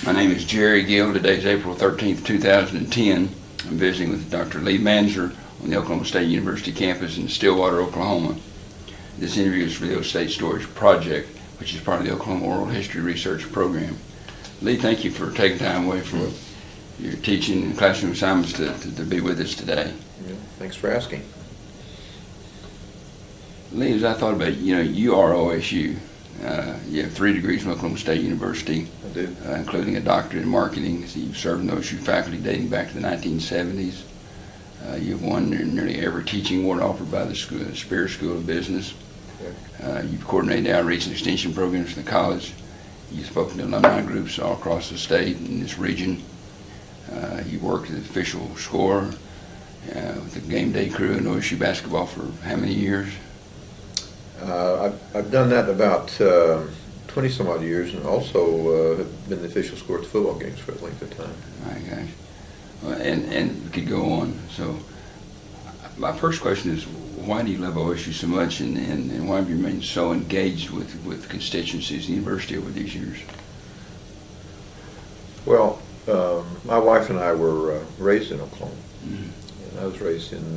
My name is Jerry Gill. Today is April 13th, 2010. I'm visiting with Dr. Lee Manzer on the Oklahoma State University campus in Stillwater, Oklahoma. This interview is for the O State Storage Project, which is part of the Oklahoma Oral History Research Program. Lee, thank you for taking time away from your teaching and classroom assignments to be with us today. Yeah, thanks for asking. Lee, as I thought about it, you are OSU. You have 3 degrees from Oklahoma State University. I do. Including a doctorate in marketing. So you've served in the OSU faculty dating back to the 1970s. You've won nearly every teaching award offered by the Spear School of Business. You've coordinated outreach and extension programs for the college. You've spoken to alumni groups all across the state and this region. You worked as an official scorer with the game day crew in OSU Basketball for how many years? I've done that about 20 some odd years, and also have been the official scorer at the football games for a length of time. My gosh. And we could go on. So my first question is, why do you love OSU so much, and why have you remained so engaged with constituencies in the university over these years? Well, my wife and I were raised in Oklahoma. Mm-hmm. And I was raised in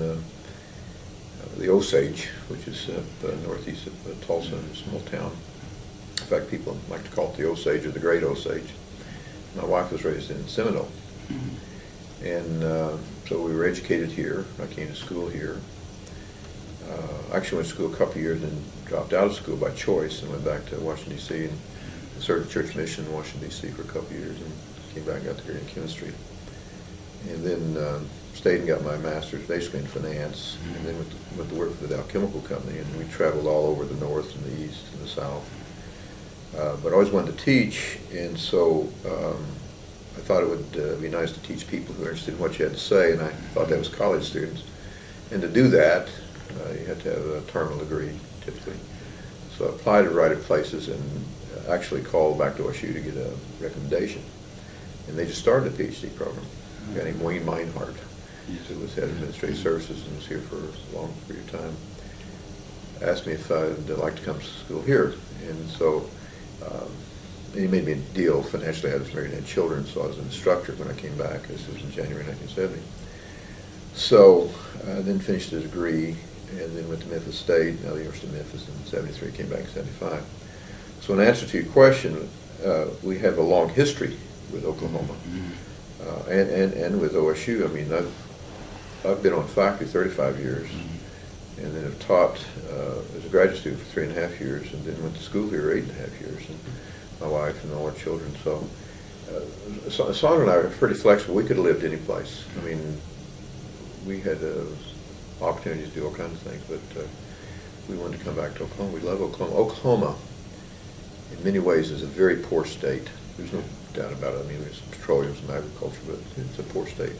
the Osage, which is northeast of Tulsa, a small town. In fact, people like to call it the Osage or the Great Osage. My wife was raised in Seminole. Mm-hmm. And so we were educated here. I came to school here. I actually went to school a couple of years and then dropped out of school by choice and went back to Washington, D.C. and served the church mission in Washington, D.C. for a couple of years and came back and got the degree in chemistry. And then stayed and got my master's basically in finance, and then went to work for the Dow Chemical Company, and we traveled all over the north and the east and the south. But I always wanted to teach, and so I thought it would be nice to teach people who are interested in what you had to say, and I thought that was college students. And to do that, you had to have a terminal degree, typically. So I applied to a variety of places and actually called back to OSU to get a recommendation. And they just started a PhD program. A guy named Wayne Meinhardt, who was head of administrative services and was here for a long period of time, asked me if I'd like to come to school here. And so he made me a deal financially. I was married and had children, so I was an instructor when I came back. This was in January 1970. So I then finished a degree and then went to Memphis State, now the University of Memphis in 73, came back in 75. So in answer to your question, we have a long history with Oklahoma. And with OSU. I mean, I've been on faculty 35 years, and then have taught as a graduate student for 3.5 years, and then went to school here 8.5 years, and my wife and all our children. So Sandra and I are pretty flexible. We could have lived any place. I mean, we had opportunities to do all kinds of things, but we wanted to come back to Oklahoma. We love Oklahoma. Oklahoma, in many ways, is a very poor state. There's no doubt about it. I mean, there's petroleum, some agriculture, but it's a poor state.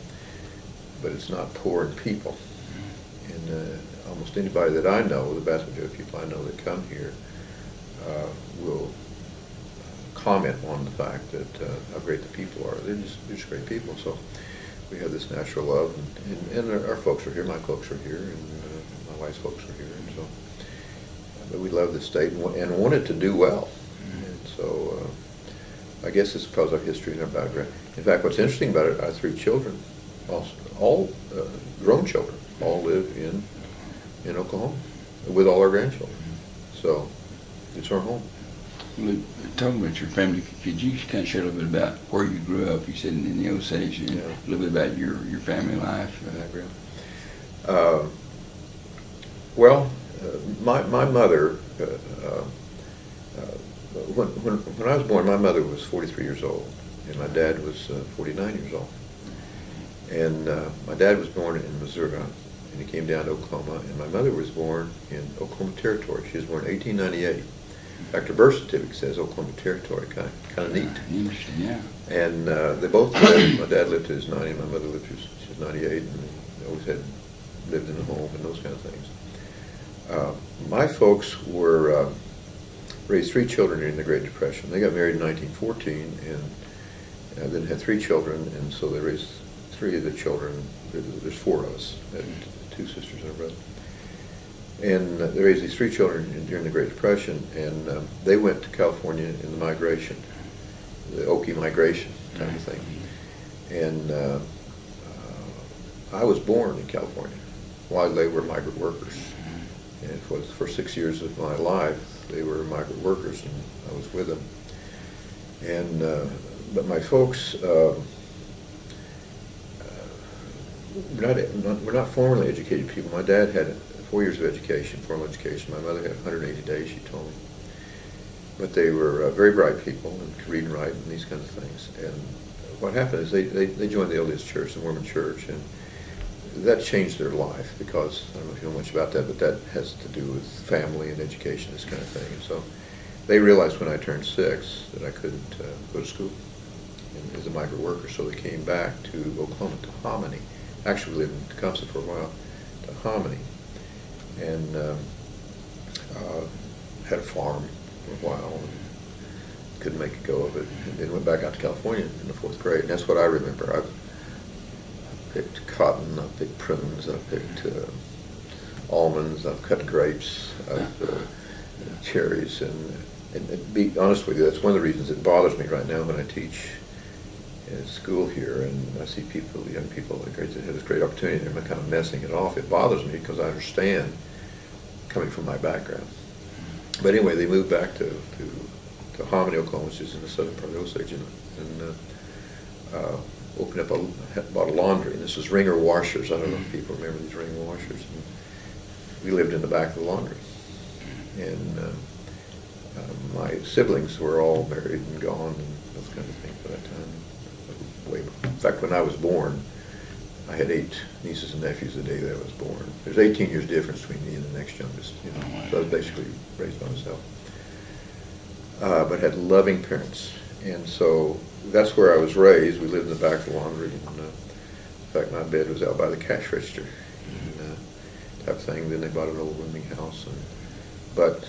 But it's not poor in people. And almost anybody that I know, the vast majority of people I know that come here, will comment on the fact that how great the people are. They're just great people. So we have this natural love, and our folks are here. My folks are here, and my wife's folks are here. And so, but we love this state and want it to do well. And so. I guess it's because of our history and our background. In fact, what's interesting about it, our 3 children, all grown children, all live in Oklahoma with all our grandchildren. So it's our home. Talking about your family, could you kind of share a little bit about where you grew up? You said in the Osage, and a little bit about your family life. Well, my mother. When I was born, my mother was 43 years old, and my dad was 49 years old. And my dad was born in Missouri, and he came down to Oklahoma, and my mother was born in Oklahoma Territory. She was born in 1898. In fact, her birth certificate says Oklahoma Territory, kind of neat. Interesting, yeah. And they both lived. My dad lived to his 90, my mother lived to she was 98, and they always lived in the home and those kind of things. My folks were raised 3 children during the Great Depression. They got married in 1914 and then had 3 children, and so they raised 3 of the children. There's 4 of us. I had 2 sisters and a brother. And they raised these 3 children during the Great Depression, and they went to California in the migration, the Okie migration. kind of thing. And I was born in California while they were migrant workers. And for 6 years of my life, they were migrant workers, and I was with them. And but my folks, we're not formally educated people. My dad had 4 years of education, formal education. My mother had 180 days, she told me. But they were very bright people and could read and write and these kinds of things. And what happened is they joined the LDS Church, the Mormon Church, and that changed their life because, I don't know if you know much about that, but that has to do with family and education, this kind of thing. And so they realized when I turned 6 that I couldn't go to school as a migrant worker, so they came back to Oklahoma, to Hominy. Actually, we lived in Tecumseh for a while, to Hominy, and had a farm for a while, and couldn't make a go of it, and then went back out to California in the 4th grade. And that's what I remember. I picked cotton, I picked prunes, I picked almonds, I've cut grapes, cherries, and to be honest with you, that's one of the reasons it bothers me right now when I teach in school here, and I see people, young people that have this great opportunity, and they're kind of messing it off. It bothers me because I understand, coming from my background. But anyway, they moved back to Hominy, Oklahoma, which is in the southern part of Osage, and opened up bought a laundry. And this was Ringer washers. I don't know if people remember these Ringer washers. And we lived in the back of the laundry, and my siblings were all married and gone, and those kind of things by that time. In fact, when I was born, I had 8 nieces and nephews the day that I was born. There's 18 years difference between me and the next youngest, you know. So I was basically raised by myself. But had loving parents, and so that's where I was raised. We lived in the back of the laundry, and in fact, my bed was out by the cash register, and type of thing. Then they bought an old rooming house, but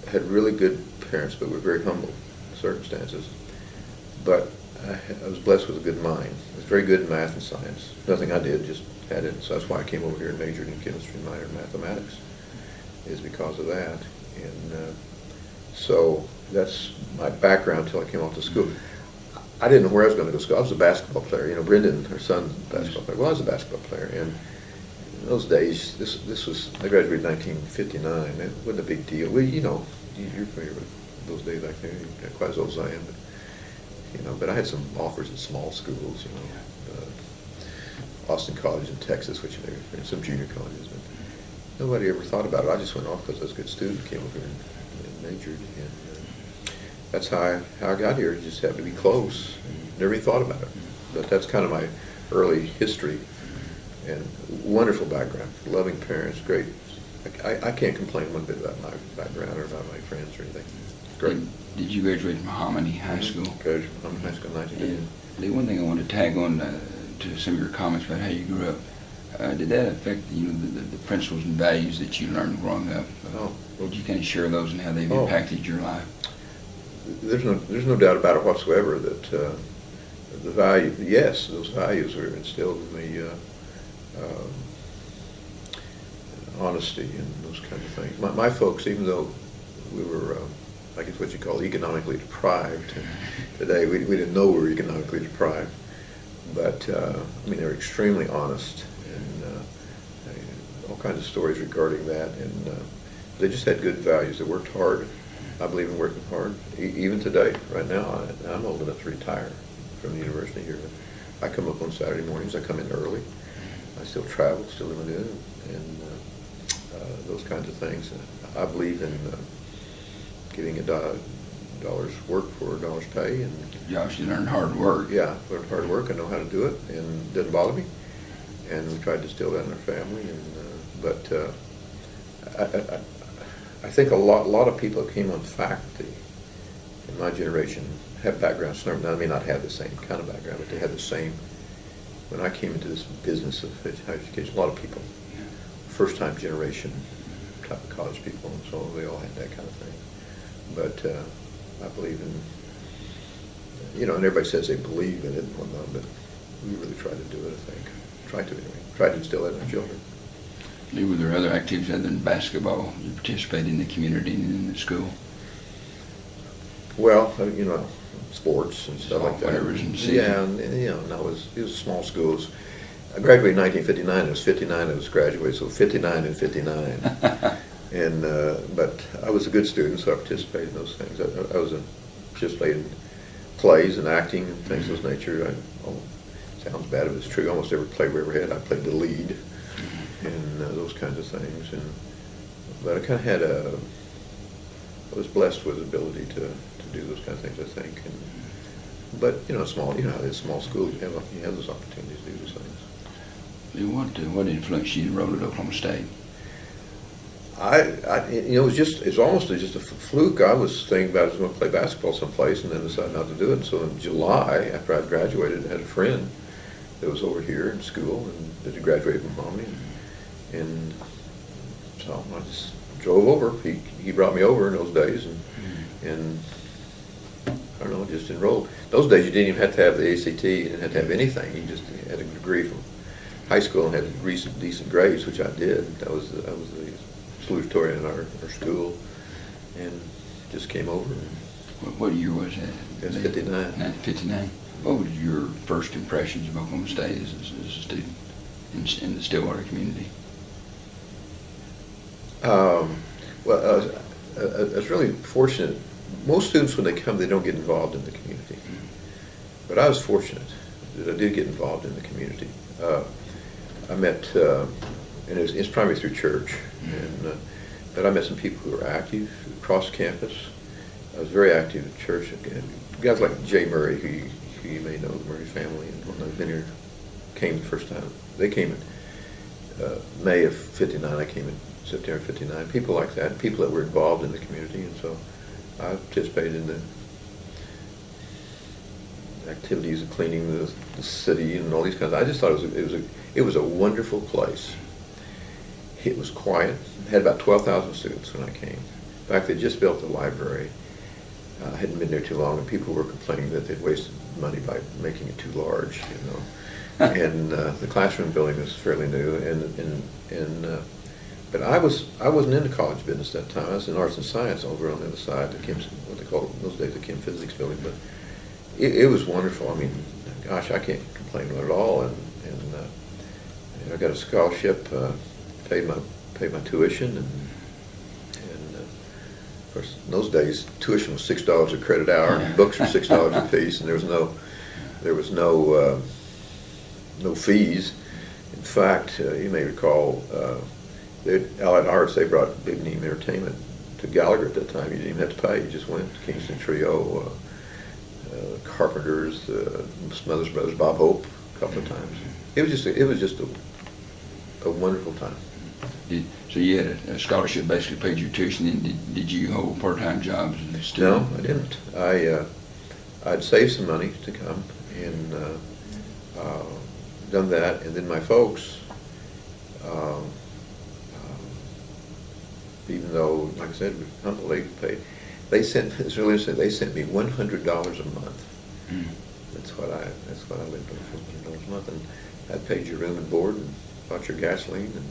had really good parents, but were very humble circumstances. But I was blessed with a good mind. I was very good in math and science. Nothing I did, just had it. So that's why I came over here and majored in chemistry and minored in mathematics, is because of that. And so that's my background until I came off to school. I didn't know where I was going to go to school. I was a basketball player. You know, Brendan, her son's a basketball player. Well, I was a basketball player. And in those days, this was, I graduated in 1959. It wasn't a big deal. Well, you know, you're familiar with those days back there. You're not quite as old as I am. But, you know, but I had some offers at small schools, you know, Austin College in Texas, which and some junior colleges. But nobody ever thought about it. I just went off because I was a good student, came over here and majored. And that's how I got here. It just happened to be close. Never even thought about it. But that's kind of my early history and wonderful background. Loving parents, great. I can't complain one bit about my background or about my friends or anything. Great. Did you graduate from Hominy High School? Graduated from Hominy High School in 1980. The one thing I wanted to tag on to some of your comments about how you grew up, did that affect the principles and values that you learned growing up? Did you kind of share those and how they've impacted your life? There's no doubt about it whatsoever that the value, yes, those values were instilled in me. Honesty and those kinds of things. My folks, even though we were, I guess what you call economically deprived today, we didn't know we were economically deprived, but I mean, they were extremely honest, and all kinds of stories regarding that, and they just had good values. They worked hard. I believe in working hard, even today, right now. I'm old enough to retire from the university here. I come up on Saturday mornings. I come in early. I still travel, still live in, and those kinds of things. I believe in getting a dollar's work for a dollar's pay. And you obviously learned hard work. Yeah, learned hard work. I know how to do it, and it doesn't bother me. And we tried to instill that in our family. And I think a lot of people who came on faculty in my generation have backgrounds. Now, they may not have the same kind of background, but they had the same. When I came into this business of higher education, a lot of people, first-time generation type of college people, and so they all had that kind of thing. But I believe in, and everybody says they believe in it and whatnot, but we really try to do it, I think. Try to, anyway. Try to instill that in our children. Lee, were there other activities other than basketball you participated in the community and in the school? Well, sports and stuff like that. Whatever's in season. Yeah, and it was small schools. I graduated in 1959. It was 59 I was graduated, so 59 and 59. And but I was a good student, so I participated in those things. I was participated in plays and acting and things of this nature. Sounds bad if it's true. Almost every play we ever had, I played the lead, and those kinds of things. But I kind of had I was blessed with the ability to do those kind of things, I think. But small, how it is, small schools, you have those opportunities to do those things. What influenced you to enroll at Oklahoma State? It's almost just a fluke. I was thinking about I was going to play basketball someplace, and then decided not to do it. So in July, after I graduated, I had a friend that was over here in school and that had graduated from Mommy, and so I just drove over. He brought me over in those days, and I don't know, just enrolled. Those days you didn't even have to have the ACT. You didn't have to have anything. You just had a degree from high school and had decent grades, which I did. That was the salutatorian in our school, and just came over. What year was that? That's 59. 59. What was your first impressions of Oklahoma State as a student in the Stillwater community? I was really fortunate. Most students, when they come, they don't get involved in the community. But I was fortunate that I did get involved in the community. I met, and it's primarily through church, but I met some people who were active across campus. I was very active in church. Guys like Jay Murray, who you may know, the Murray family, and when I've been here, came the first time. They came in May of '59. I came in September '59. People like that, people that were involved in the community, and so I participated in the activities of cleaning the city and all these kinds. I just thought it was a wonderful place. It was quiet. It had about 12,000 students when I came. In fact, they just built the library. I hadn't been there too long, and people were complaining that they'd wasted money by making it too large, And the classroom building was fairly new, but I wasn't into college business at that time. I was in arts and science over on the other side, what they called in those days the chem physics building. But it was wonderful. I mean, gosh, I can't complain about it at all. And I got a scholarship, paid my tuition, and of course in those days tuition was $6 a credit hour, and books were $6 a piece, and there was no fees. In fact, you may recall, Allied Arts, they brought big name entertainment to Gallagher at that time. You didn't even have to pay. You just went. Kingston Trio, Carpenters, Smothers Brothers, Bob Hope, a couple of times. It was just a wonderful time. So you had a scholarship, basically paid your tuition, and did you hold part-time jobs as a student? No, I didn't. I'd saved some money to come, and done that, and then my folks, even though, like I said, humbly paid, it's really interesting, they sent me $100 a month. That's what I lived on, for $100 a month, and I paid your room and board and bought your gasoline, and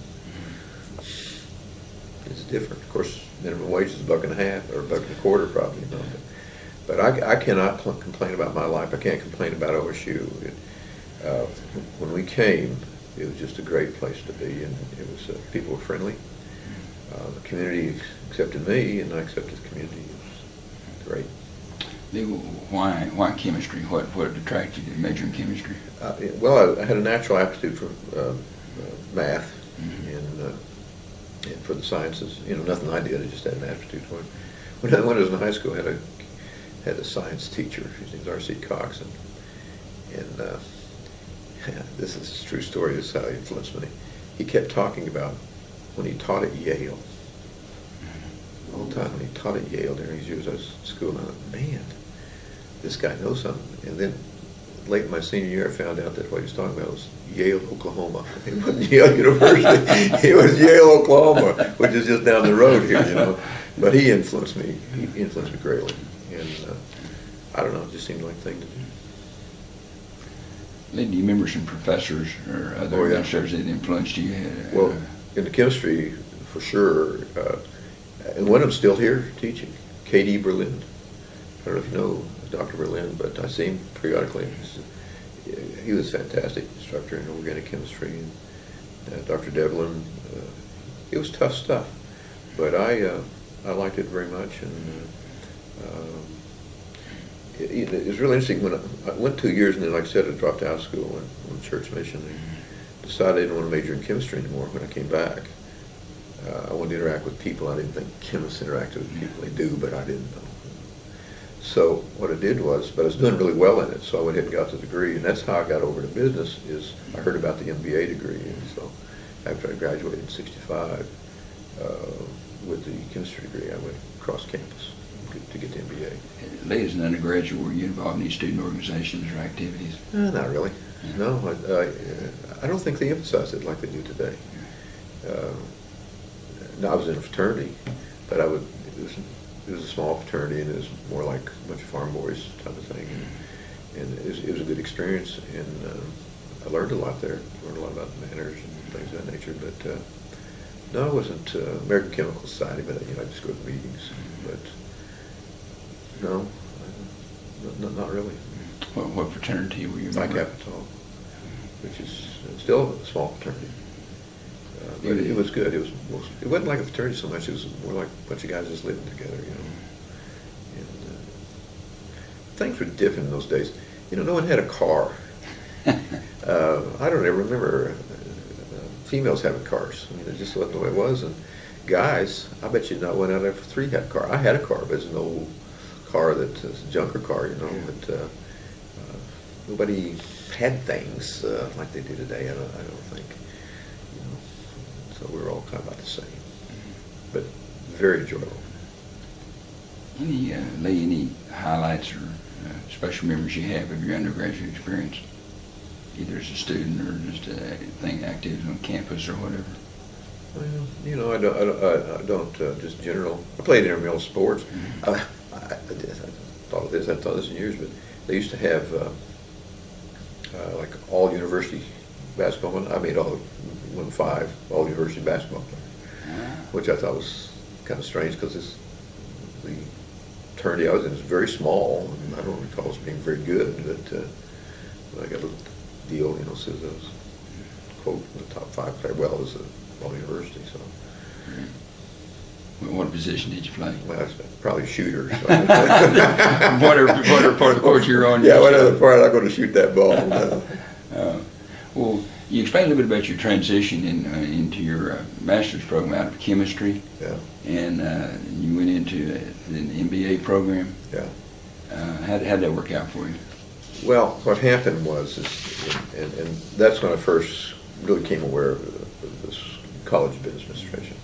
it's different. Of course, minimum wage is $1.50 or $1.25 probably, but I cannot complain about my life. I can't complain about OSU. When we came, it was just a great place to be, and it was people were friendly. The community accepted me, and I accepted the community. It was great. Why chemistry? What attracted you to major in chemistry? Well, I had a natural aptitude for math and for the sciences. Nothing I did. I just had an aptitude for it. When I was in high school, I had a science teacher. His name's R.C. Cox, and this is a true story. This is how he influenced me. He kept talking about when he taught at Yale. The whole time when he taught at Yale during his years I was at school, and I thought, man, this guy knows something. And then late in my senior year, I found out that what he was talking about was Yale, Oklahoma. It wasn't Yale University. It was Yale, Oklahoma, which is just down the road here, But he influenced me. He influenced me greatly. And I don't know, it just seemed like the thing to do. Do you remember some professors or other administrators that influenced you? Well, in the chemistry, for sure. And one of them's still here teaching, K.D. Berlin. I don't know if you know Dr. Berlin, but I see him periodically. He was a fantastic instructor in organic chemistry. And Dr. Devlin, it was tough stuff, but I liked it very much. And it was really interesting. When I went 2 years, and then, like I said, I dropped out of school and went to church mission. And decided I didn't want to major in chemistry anymore when I came back. I wanted to interact with people. I didn't think chemists interacted with people. They do, but I didn't know. So what I did was, but I was doing really well in it, so I went ahead and got the degree, and that's how I got over to business, is I heard about the MBA degree, and so after I graduated in '65 with the chemistry degree, I went across campus to get the MBA. Lee, as an undergraduate, were you involved in any student organizations or activities? Not really. No, I don't think they emphasize it like they do today. No, I was in a fraternity, but it was a small fraternity, and it was more like a bunch of farm boys type of thing. And it was a good experience, and I learned a lot there. Learned a lot about manners and things of that nature. But no, I wasn't American Chemical Society, but I just go to meetings. But no, not really. What fraternity were you in? Phi Kappa, which is still a small fraternity. But it was good. It wasn't like a fraternity so much. It was more like a bunch of guys just living together, And things were different in those days. No one had a car. I don't ever remember females having cars. It just wasn't the way it was. And guys, I bet you not one out of three had a car. I had a car, but it's an old car that's a junker car, But nobody had things like they do today. I don't think. So we were all kind of about the same, but very enjoyable. Any highlights or special memories you have of your undergraduate experience, either as a student or just activities on campus or whatever? Well, I don't just general. I played intramural sports. Mm-hmm. I haven't thought this in years, but they used to have like all university basketball. I made won 5 all university basketball players, which I thought was kind of strange because the fraternity I was in is very small, and I don't recall us being very good, but I got a little deal, says I was, quote, the top 5 player. Well, it was all university, so. What position did you play? Well, I was probably a shooter. So. whatever part of the court you're on. Yeah, whatever part, I'm going to shoot that ball. Well, you explained a little bit about your transition into your master's program out of chemistry. Yeah. And you went into an MBA program. Yeah. How did that work out for you? Well, what happened was, and that's when I first really became aware of this College of Business Administration.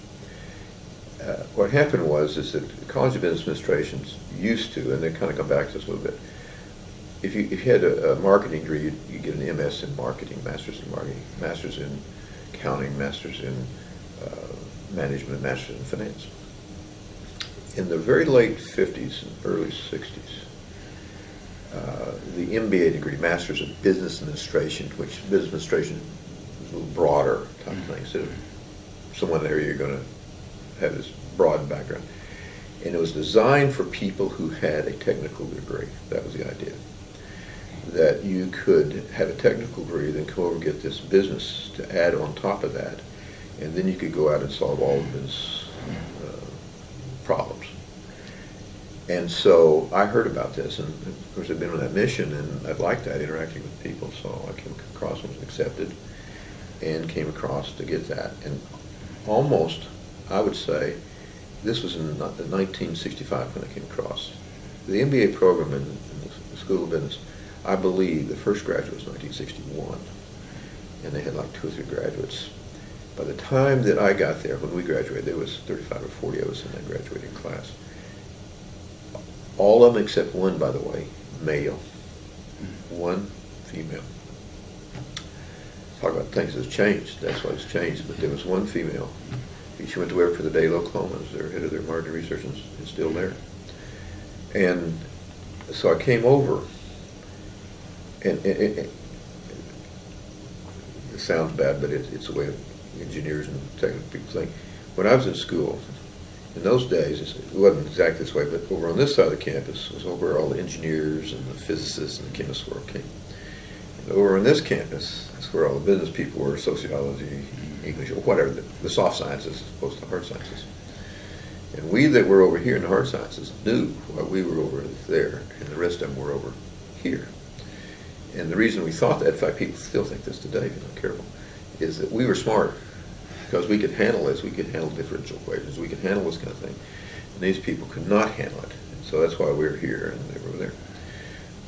What happened was is that the College of Business Administrations used to, and they kind of come back to this a little bit, if you had a marketing degree, you get an MS in marketing, master's in marketing, master's in accounting, master's in management, master's in finance. In the very late 50s and early 60s, the MBA degree, Master's of Business Administration, which business administration is a little broader type of thing, instead of someone there you're going to have this broad background. And it was designed for people who had a technical degree. That was the idea. That you could have a technical degree, then come over and get this business to add on top of that, and then you could go out and solve all of business problems. And so I heard about this, and of course I'd been on that mission, and I liked that, interacting with people, so I came across and was accepted, and came across to get that. And almost, I would say, this was in 1965 when I came across. The MBA program in the School of Business, I believe the first graduate was 1961, and they had like 2 or 3 graduates. By the time that I got there, when we graduated, there was 35 or 40 of us in that graduating class. All of them except one, by the way, male. One female. Talk about things that's changed. That's why it's changed. But there was one female. She went to work for the Daily Oklahoma as their head of their marketing research, and is still there. And so I came over, and it sounds bad, but it's the way engineers and technical people think. When I was in school, in those days, it wasn't exactly this way, but over on this side of the campus was where all the engineers and the physicists and the chemists were. Okay. And over on this campus, that's where all the business people were, sociology, English, or whatever, the soft sciences as opposed to the hard sciences. And we that were over here in the hard sciences knew why we were over there, and the rest of them were over here. And the reason we thought that, in fact, people still think this today if you're not careful, is that we were smarter because we could handle this. We could handle differential equations. We could handle this kind of thing. And these people could not handle it. And so that's why we were here and they were there.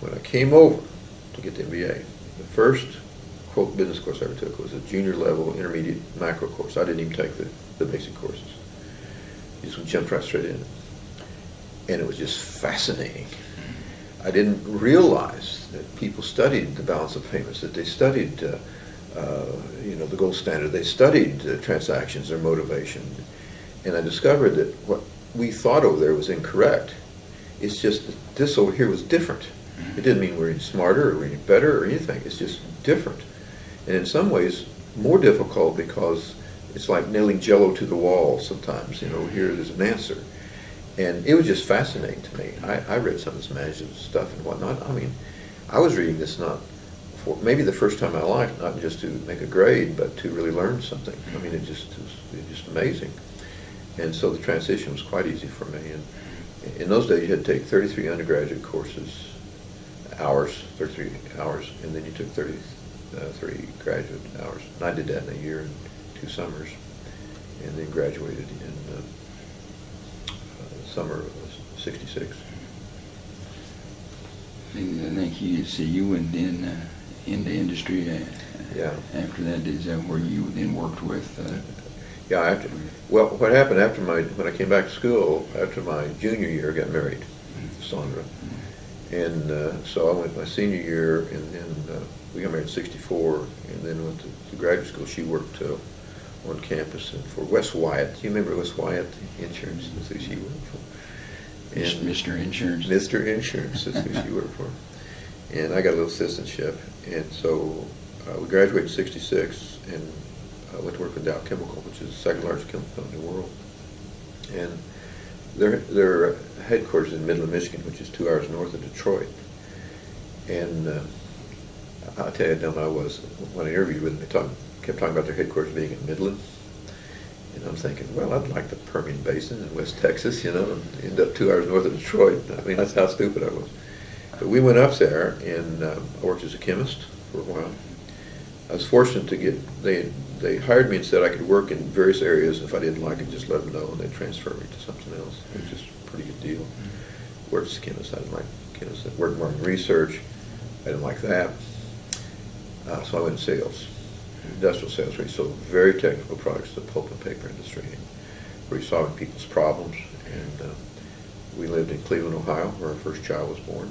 When I came over to get the MBA, the first, quote, business course I ever took was a junior level intermediate macro course. I didn't even take the basic courses. Just jumped right straight in. And it was just fascinating. I didn't realize that people studied the balance of payments, that they studied the gold standard. They studied transactions or motivation. And I discovered that what we thought over there was incorrect. It's just that this over here was different. It didn't mean we're any smarter or any better or anything. It's just different. And in some ways, more difficult because it's like nailing Jello to the wall sometimes. You know, here there's an answer. And it was just fascinating to me. I read some of this management stuff and whatnot. I mean, I was reading this not for maybe the first time in my life, not just to make a grade, but to really learn something. I mean, it was just amazing. And so the transition was quite easy for me. And in those days, you had to take 33 undergraduate courses, 33 hours, and then you took 33 graduate hours. And I did that in a year and 2 summers, and then graduated in summer of '66. I think you went in into industry. Yeah. After that, is that where you then worked with? Yeah. Well, what happened when I came back to school after my junior year, I got married, Sandra, and so I went my senior year, and then we got married in '64, and then went to graduate school. She worked on campus and for Wes Wyatt. Do you remember Wes Wyatt Insurance? That's who she worked for. And Mr. Insurance. Mr. Insurance, that's who she worked for. And I got a little assistantship. And so we graduated in '66 and went to work with Dow Chemical, which is the second largest chemical company in the world. And their headquarters is in Midland, Michigan, which is 2 hours north of Detroit. And I'll tell you how dumb I was. When I interviewed with them, they kept talking about their headquarters being in Midland. And I'm thinking, well, I'd like the Permian Basin in West Texas, you know, and end up 2 hours north of Detroit. I mean, that's how stupid I was. But we went up there, and I worked as a chemist for a while. I was fortunate to get, they hired me and said I could work in various areas. If I didn't like it, just let them know, and they'd transfer me to something else. It was just a pretty good deal. Worked as a chemist. I didn't like chemists. I worked more in research. I didn't like that. So I went in sales. Industrial sales, where you sold very technical products to the pulp and paper industry, and where you're solving people's problems. And we lived in Cleveland, Ohio, where our first child was born.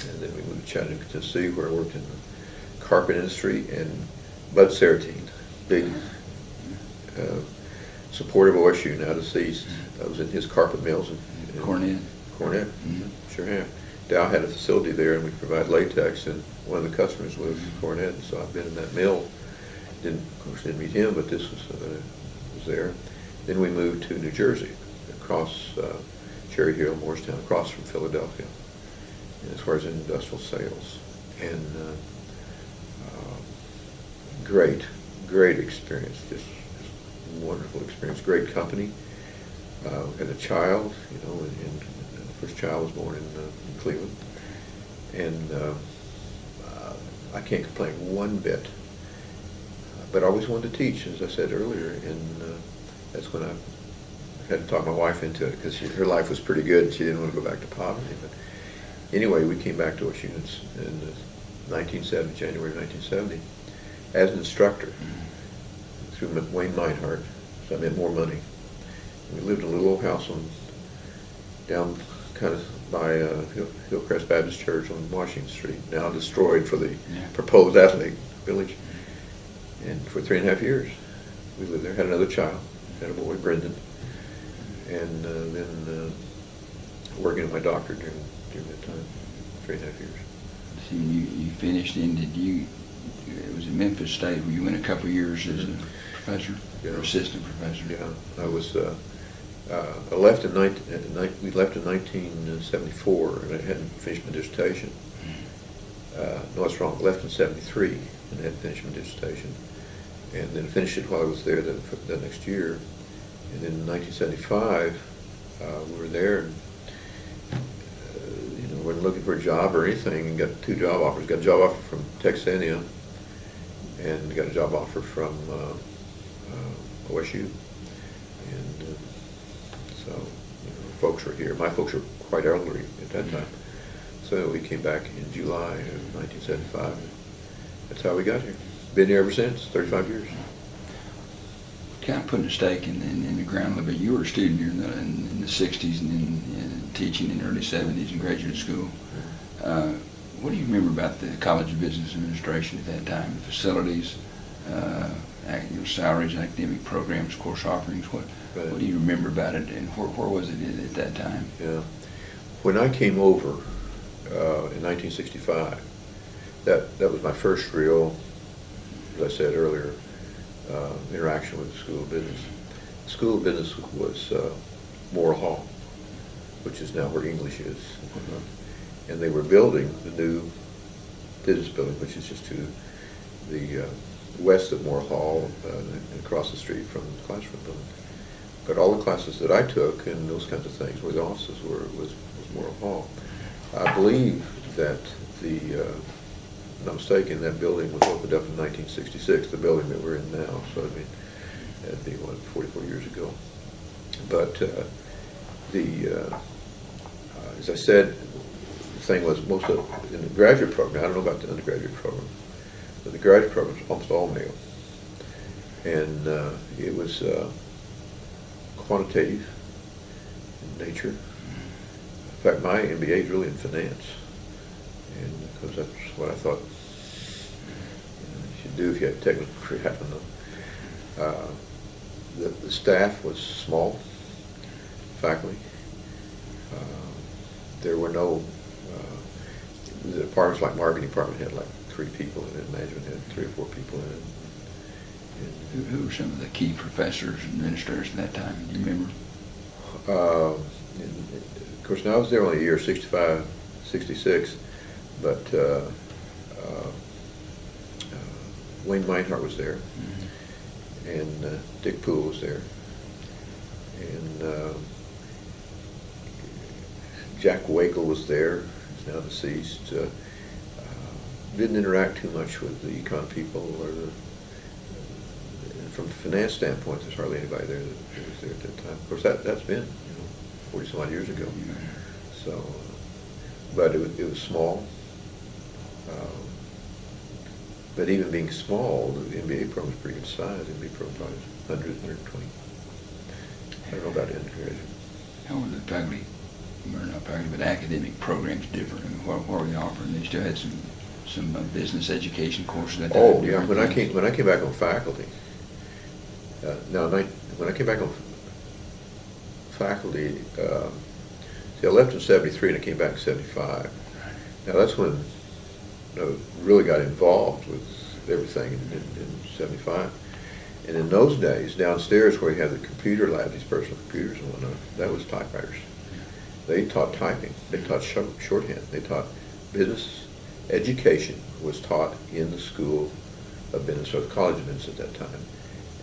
And then we moved to Chattanooga, Tennessee, where I worked in the carpet industry, and Bud Saratine, big supporter of OSU, now deceased. I was in his carpet mills. In Cornett. Mm-hmm. Sure have. Dow had a facility there, and we provide latex, and one of the customers was Cornett, so I've been in that mill. Of course, didn't meet him, but this was there. Then we moved to New Jersey, across Cherry Hill, Morristown, across from Philadelphia, as far as industrial sales. And great experience, just wonderful experience. Great company. Had a child, you know, and the first child was born in Cleveland. And I can't complain one bit. But I always wanted to teach, as I said earlier, and that's when I had to talk my wife into it, because her life was pretty good and she didn't want to go back to poverty. But anyway, we came back to OSU in 1970, January 1970, as an instructor through Wayne Meinhardt, so I made more money. We lived in a little old house down kind of by Hillcrest Baptist Church on Washington Street, now destroyed for the proposed athletic village. And for 3.5 years, we lived there. Had another child, had a boy, Brendan, and then working on my doctorate during that time, 3.5 years. So you finished in, it was at Memphis State, where you went a couple of years as a professor, or assistant professor? Yeah, I was I left in we left in 1974, and I hadn't finished my dissertation. No, that's wrong. I left in 73 and hadn't finished my dissertation, and then finished it while I was there the next year. And then in 1975, we were there, and wasn't looking for a job or anything, and got 2 job offers. Got a job offer from Texas A&M, and got a job offer from OSU. And so, folks were here. My folks were quite elderly at that time. So we came back in July of 1975. That's how we got here. Been here ever since, 35 years. Kind of putting a stake in the ground a little bit. You were a student here in the 60s and then teaching in the early 70s in graduate school. What do you remember about the College of Business Administration at that time? The facilities, salaries, academic programs, course offerings. What do you remember about it, and where was it at that time? Yeah. When I came over in 1965, that was my first real, as I said earlier, interaction with the School of Business. The School of Business was Moore Hall, which is now where English is. And they were building the new business building, which is just to the west of Moore Hall and across the street from the classroom building. But all the classes that I took and those kinds of things, where the offices were, was Moore Hall. I believe that if I'm not mistaken, that building was opened up in 1966, the building that we're in now. So, I mean, that'd be, 44 years ago. But as I said, the thing was most of, in the graduate program, I don't know about the undergraduate program, but the graduate program was almost all male. And it was quantitative in nature. In fact, my MBA is really in finance, and because that's what I thought you should do if you had a technical career. I don't know. The staff was small, faculty. There were no, the departments like marketing department had like 3 people in it, management had 3 or 4 people in it. Who were some of the key professors and administrators at that time? Do you remember? Of course, now I was there only a year, 65, 66, but Wayne Meinhardt was there, and Dick Poole was there, and Jack Wakel was there. He's now deceased. Didn't interact too much with the econ people, or from a finance standpoint, there's hardly anybody there that was there at that time. Of course, that's been 40 some odd years ago. So, but it was small. But even being small, the MBA program was pretty good size. The MBA program probably was 100, 120. I don't know about the undergraduate. How were the faculty, or not faculty, but academic programs different? I mean, what were they offering? They still had some business education courses at that time. Oh yeah, when I came back on faculty. When I came back on faculty, see, I left in 73 and I came back in 75. Now that's when I really got involved with everything in 75. And in those days, downstairs where you had the computer lab, these personal computers and whatnot, that was typewriters. They taught typing. They taught shorthand. They taught business education was taught in the School of Business, or the College of Business at that time.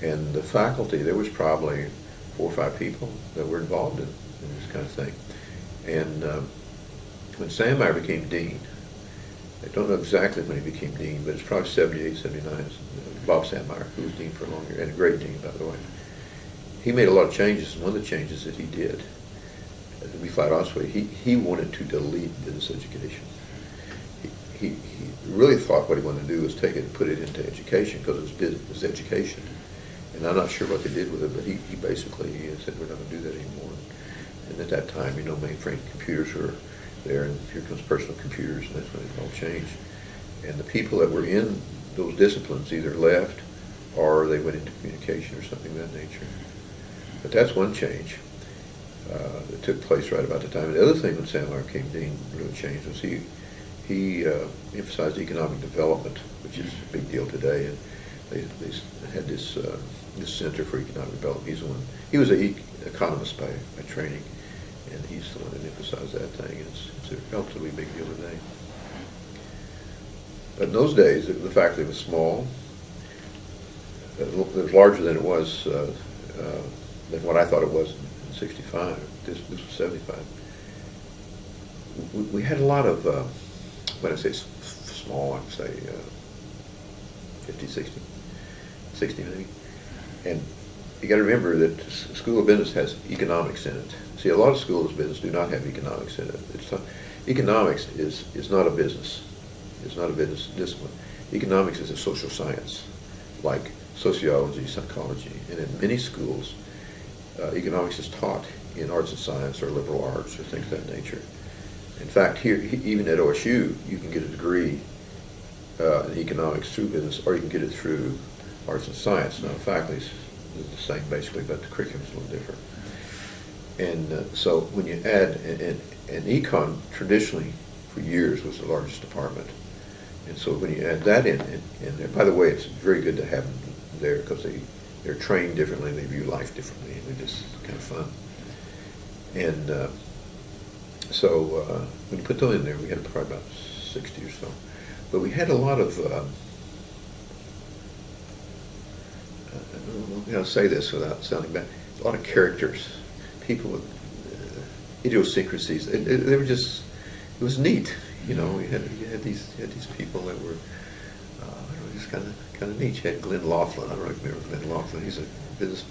And the faculty, there was probably 4 or 5 people that were involved in this kind of thing. And when Sam Meyer became dean, I don't know exactly when he became dean, but it's probably 78, 79, Bob Sandmeyer, who was dean for a long year, and a great dean, by the way. He made a lot of changes, and one of the changes that he did, to be flat honest with you, he wanted to delete business education. He really thought what he wanted to do was take it and put it into education, because it was business, it was education. And I'm not sure what they did with it, but he basically said, we're not going to do that anymore. And at that time, mainframe computers were there, and here comes personal computers, and that's when it all changed. And the people that were in those disciplines either left or they went into communication or something of that nature. But that's one change that took place right about the time. And the other thing when Sam Meyer became dean really changed was he emphasized economic development, which is a big deal today. And they had this Center for Economic Development. He's the one. He was an economist by training, and he's the one that emphasized that thing. And it's a relatively big deal today. But in those days, the faculty was small. It was larger than it was than what I thought it was in '65. This was '75. We had a lot of, when I say small, I would say 50, 60 maybe. And you got to remember that the School of Business has economics in it. See, a lot of schools of business do not have economics in it. Economics is not a business. It's not a business discipline. Economics is a social science, like sociology, psychology. And in many schools, economics is taught in arts and science or liberal arts or things of that nature. In fact, here, even at OSU, you can get a degree in economics through business, or you can get it through arts and science. Now, the faculty is the same basically, but the curriculum is a little different. And so when you add, and econ traditionally for years was the largest department. And so when you add that in there, by the way, it's very good to have them there because they're trained differently, they view life differently, and they're just kind of fun. And so when you put those in there, we had probably about 60 or so. But we had a lot of, I don't know how to say this without sounding bad, a lot of characters, people with idiosyncrasies. They were just, it was neat. You know, you had these people that were, I don't know, just kind of neat. You had Glenn Laughlin. I don't know if you remember Glenn Laughlin. He's a business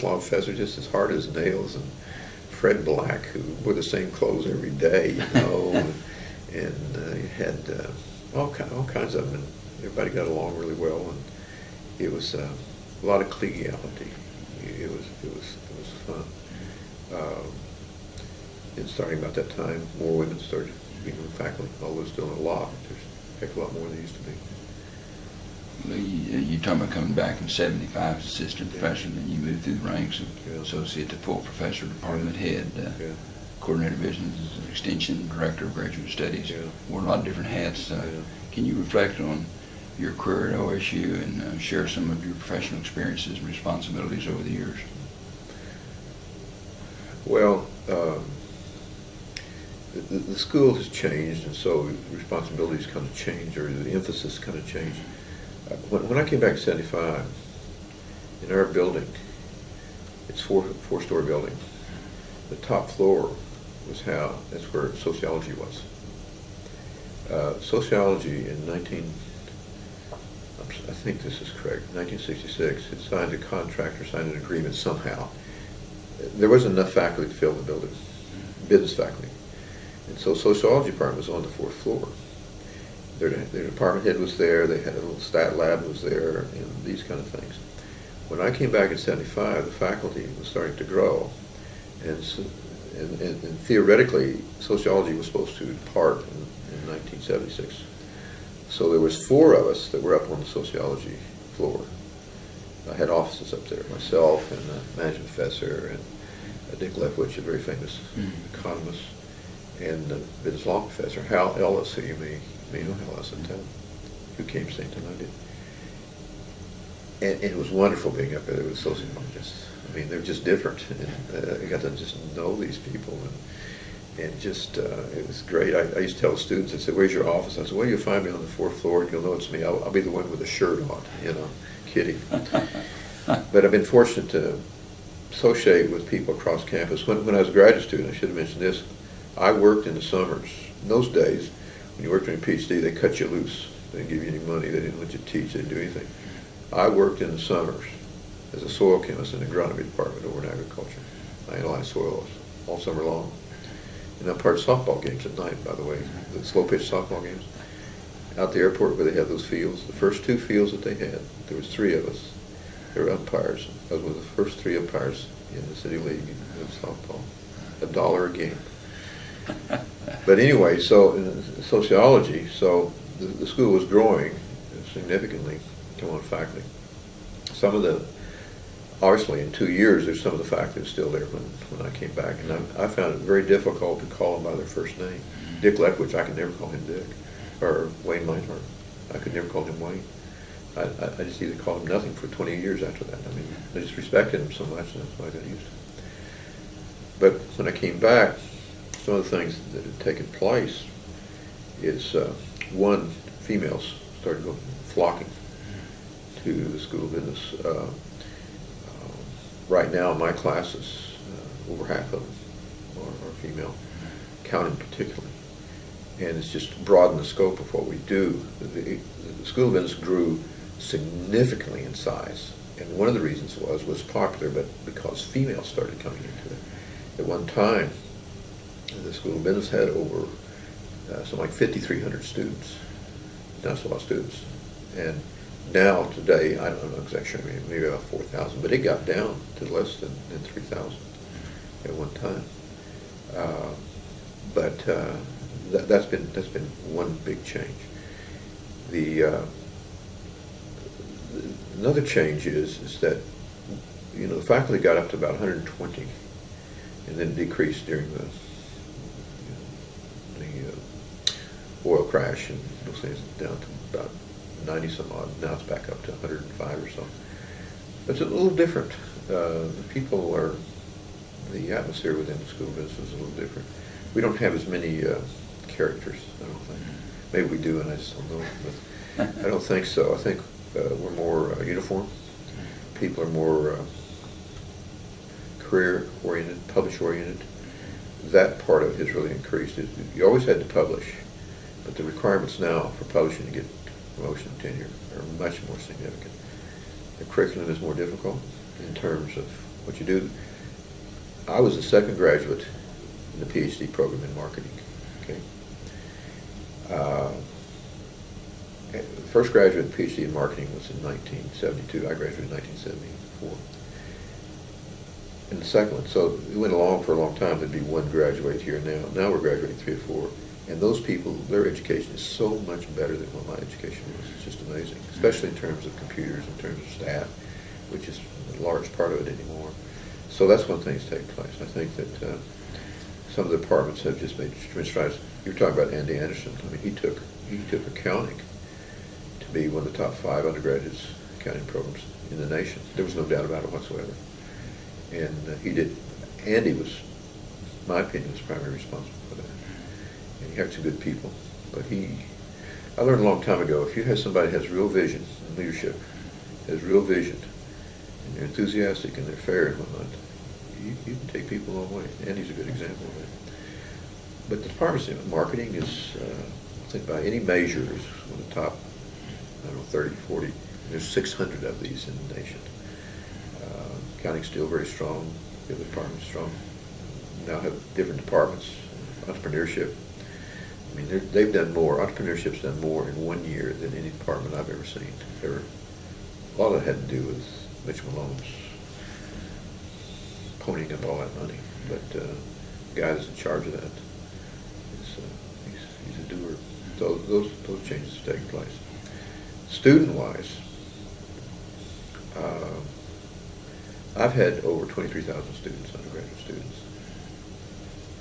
law professor, just as hard as nails. And Fred Black, who wore the same clothes every day, you know, and you had all kinds of them. And everybody got along really well, and it was a lot of collegiality. It was fun. And starting about that time, more women started being faculty, although still not a lot. There's a heck of a lot more than there used to be. You talking about coming back in '75 as assistant professor, and then you moved through the ranks of associate to full professor, department head, coordinator of business, extension director of graduate studies. Wore a lot of different hats. Can you reflect on your career at OSU and share some of your professional experiences and responsibilities over the years? Well, the school has changed, and so responsibilities kind of change, or the emphasis kind of changed. When I came back in '75, in our building, it's four-story building. The top floor was that's where sociology was. Sociology in I think this is correct, 1966, it signed a contract or signed an agreement somehow. There wasn't enough faculty to fill the building, business faculty. And so sociology department was on the fourth floor. Their department head was there, they had a little stat lab was there, and these kind of things. When I came back in '75, the faculty was starting to grow, and theoretically, sociology was supposed to depart in 1976. So there was 4 of us that were up on the sociology floor. I had offices up there, myself and a management professor, and Dick Lefwich, a very famous economist, and a business law professor, Hal Ellis, who you may know Hal Ellis, who came same time I did. And it was wonderful being up there. There were sociologists. I mean, they're just different. And I got to just know these people, and just, it was great. I used to tell students, I said, "Where's your office?" I said, "Well, you'll find me on the 4th floor, and you'll know it's me. I'll be the one with the shirt on, you know, kidding." But I've been fortunate to associate with people across campus. When I was a graduate student, I should have mentioned this, I worked in the summers. In those days, when you worked on your PhD, they cut you loose. They didn't give you any money. They didn't let you teach. They didn't do anything. I worked in the summers as a soil chemist in the agronomy department over in agriculture. I analyzed soils all summer long. And I'm part of softball games at night, by the way, the slow pitch softball games. Out at the airport where they have those fields, the first 2 fields that they had, there was 3 of us. They were umpires. I was one of the first 3 umpires in the city league of softball. $1 a game. But anyway, so in sociology, so the school was growing significantly. Come on, faculty. Some of the, obviously in 2 years, there's some of the faculty that's still there when I came back, and I found it very difficult to call them by their first name. Dick Lefwich, I could never call him Dick, or Wayne Meinhardt. I could never call him Wayne. I just either called him nothing for 20 years after that. I mean, I just respected him so much, and that's why I got used to it. But when I came back, some of the things that had taken place is, one, females started flocking to the School of Business. Right now, my classes, over half of them are female, accounting particularly. And it's just broadened the scope of what we do. The School of Business grew significantly in size. And one of the reasons was popular, but because females started coming into it. At one time, the School of Business had over something like 5,300 students. That's a lot of students. And now, today, I don't know exactly, maybe about 4,000, but it got down to less than 3,000 at one time. That's been one big change. Another change is that, you know, the faculty got up to about 120, and then decreased during the oil crash, and those things down to about 90 some odd. Now it's back up to 105 or so. It's a little different. The atmosphere within the School of Business is a little different. We don't have as many characters, I don't think. Maybe we do, and I just don't know. But I don't think so. I think we're more uniform. People are more career-oriented, publish-oriented. That part of it has really increased. You always had to publish, but the requirements now for publishing to get promotion and tenure are much more significant. The curriculum is more difficult in terms of what you do. I was the second graduate in the PhD program in marketing. Okay. The first graduate PhD in marketing was in 1972. I graduated in 1974. And the second one, so it went along for a long time. There'd be one graduate here and now. Now we're graduating 3 or 4. And those people, their education is so much better than what my education was. It's just amazing, especially in terms of computers, in terms of staff, which is a large part of it anymore. So that's when things take place. I think that some of the departments have just made tremendous strides. You're talking about Andy Anderson. I mean, he took accounting to be one of the top 5 undergraduates accounting programs in the nation. There was no doubt about it whatsoever. And Andy was, in my opinion, was primarily responsible for that. And he had some good people. But I learned a long time ago, if you have somebody who has real vision and leadership, has real vision, and they're enthusiastic and they're fair and whatnot, you can take people a long way. Andy's a good example of that. But the department of marketing is, I think by any measure, is one of the top, 30, 40. There's 600 of these in the nation. Accounting's still very strong. The other department's strong. Now have different departments. Entrepreneurship. I mean, they've done more. Entrepreneurship's done more in 1 year than any department I've ever seen. A lot of it had to do with Mitch Malone's ponying up all that money. But the guy that's in charge of that, he's a doer. So those changes have taken place. Student-wise, I've had over 23,000 students, undergraduate students.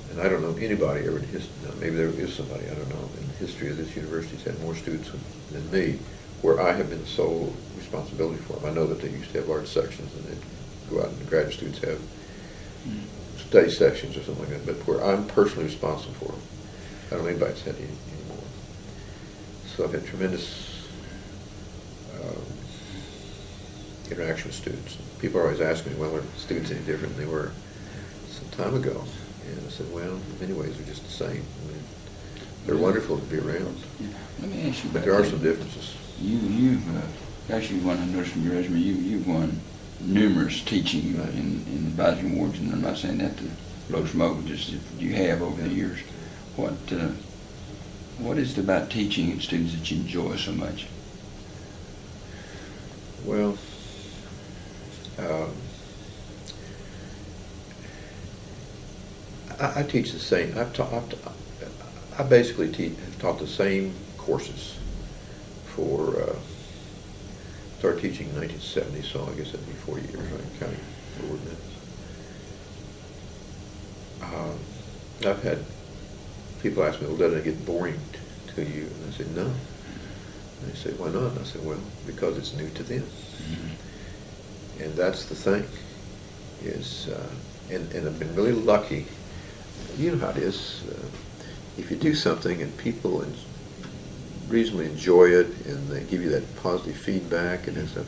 And I don't know anybody ever in history, maybe there is somebody, I don't know, in the history of this university has had more students than me, where I have been the sole responsibility for them. I know that they used to have large sections, and they'd go out and the graduate students have study sections or something like that, but where I'm personally responsible for them, I don't know anybody that's had any anymore. So I've had tremendous interaction with students. People are always asking me, well, are students any different than they were some time ago? And I said, well, in many ways they're just the same. I mean, they're wonderful to be around. Yeah. Let me ask you about but there are that. some differences. You've actually won, I noticed from your resume, you've won numerous teaching Right. in advisory awards, and I'm not saying that to blow smoke, just you have over the years. What is it about teaching and students that you enjoy so much? Well, I teach the same. I basically have taught the same courses for. Started teaching in 1970, so I guess that'd be 4 years, right? Counting board minutes. I've had people ask me, "Well, doesn't it get boring to you?" And I said, "No. And they say, why not? And I said, well, because it's new to them. Mm-hmm. And that's the thing, is, and I've been really lucky. You know how it is. If you do something and people reasonably enjoy it and they give you that positive feedback and stuff,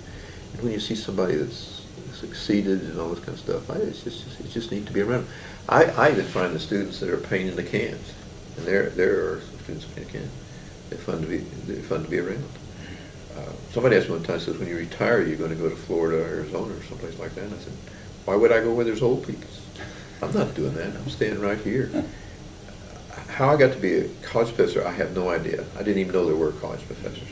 and when you see somebody that's succeeded and all this kind of stuff, it's just neat to be around. I even find the students that are a pain in the cans, and there are some students in the can. They're fun to be around. Somebody asked me one time, says, when you retire, you're going to go to Florida, Arizona, or someplace like that. And I said, why would I go where there's old people? I'm not doing that. I'm staying right here. How I got to be a college professor, I have no idea. I didn't even know there were college professors.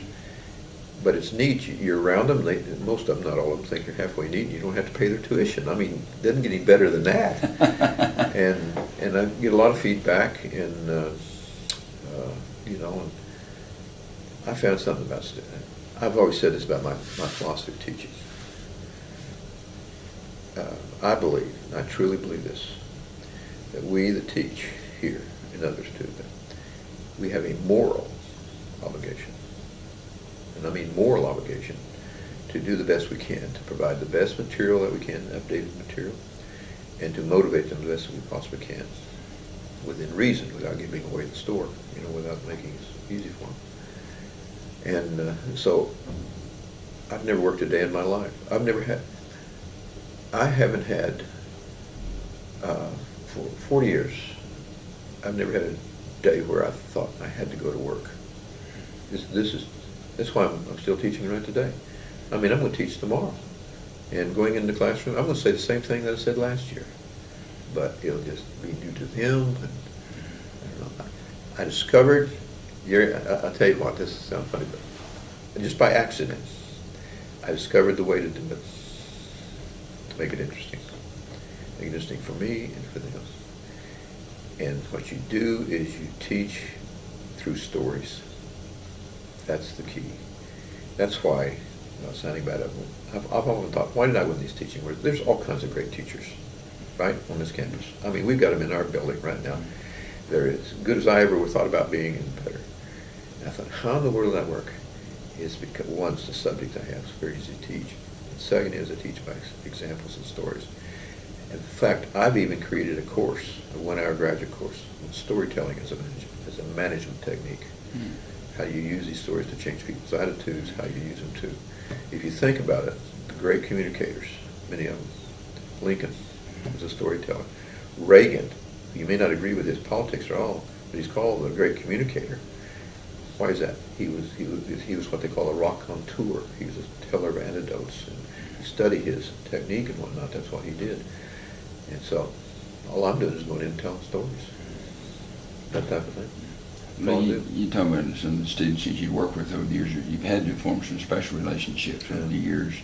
But it's neat. You're around them. Most of them, not all of them, think you're halfway neat. You don't have to pay their tuition. I mean, it doesn't get any better than that. and I get a lot of feedback, and you know, and I found something about students. I've always said this about my philosophy of teaching. I believe, and I truly believe this, that we that teach here, and others too, that we have a moral obligation, and I mean moral obligation, to do the best we can, to provide the best material that we can, updated material, and to motivate them the best we possibly can, within reason, without giving away the store, you know, without making it easy for them. And so I've never worked a day in my life. I haven't had, for 40 years, I've never had a day where I thought I had to go to work. That's why I'm still teaching right today. I mean, I'm going to teach tomorrow. And going into the classroom, I'm going to say the same thing that I said last year. But it'll just be new to them. And I don't know. I discovered, I'll tell you what, this sounds funny, but just by accident, I discovered the way to do it, to make it interesting. Make it interesting for me and for them. And what you do is you teach through stories. That's the key. That's why, sounding bad, I've often thought, why did I win these teaching awards? There's all kinds of great teachers, right, on this campus. I mean, we've got them in our building right now. They're as good as I ever thought about being, and better. And I thought, how in the world does that work? It's because, one, it's the subject I have. It's very easy to teach. And second is I teach by examples and stories. In fact, I've even created a course, a 1-hour graduate course, on storytelling as a management technique. How you use these stories to change people's attitudes, how you use them to, if you think about it, the great communicators, many of them. Lincoln was a storyteller. Reagan, you may not agree with his politics at all, but he's called a great communicator. Why is that? He was what they call a raconteur. He was a teller of anecdotes, and you study his technique and whatnot. That's what he did. And so, all I'm doing is going in and telling stories. That type of thing. You talk about some of the students that you work with over the years. You've had to form some special relationships over the years.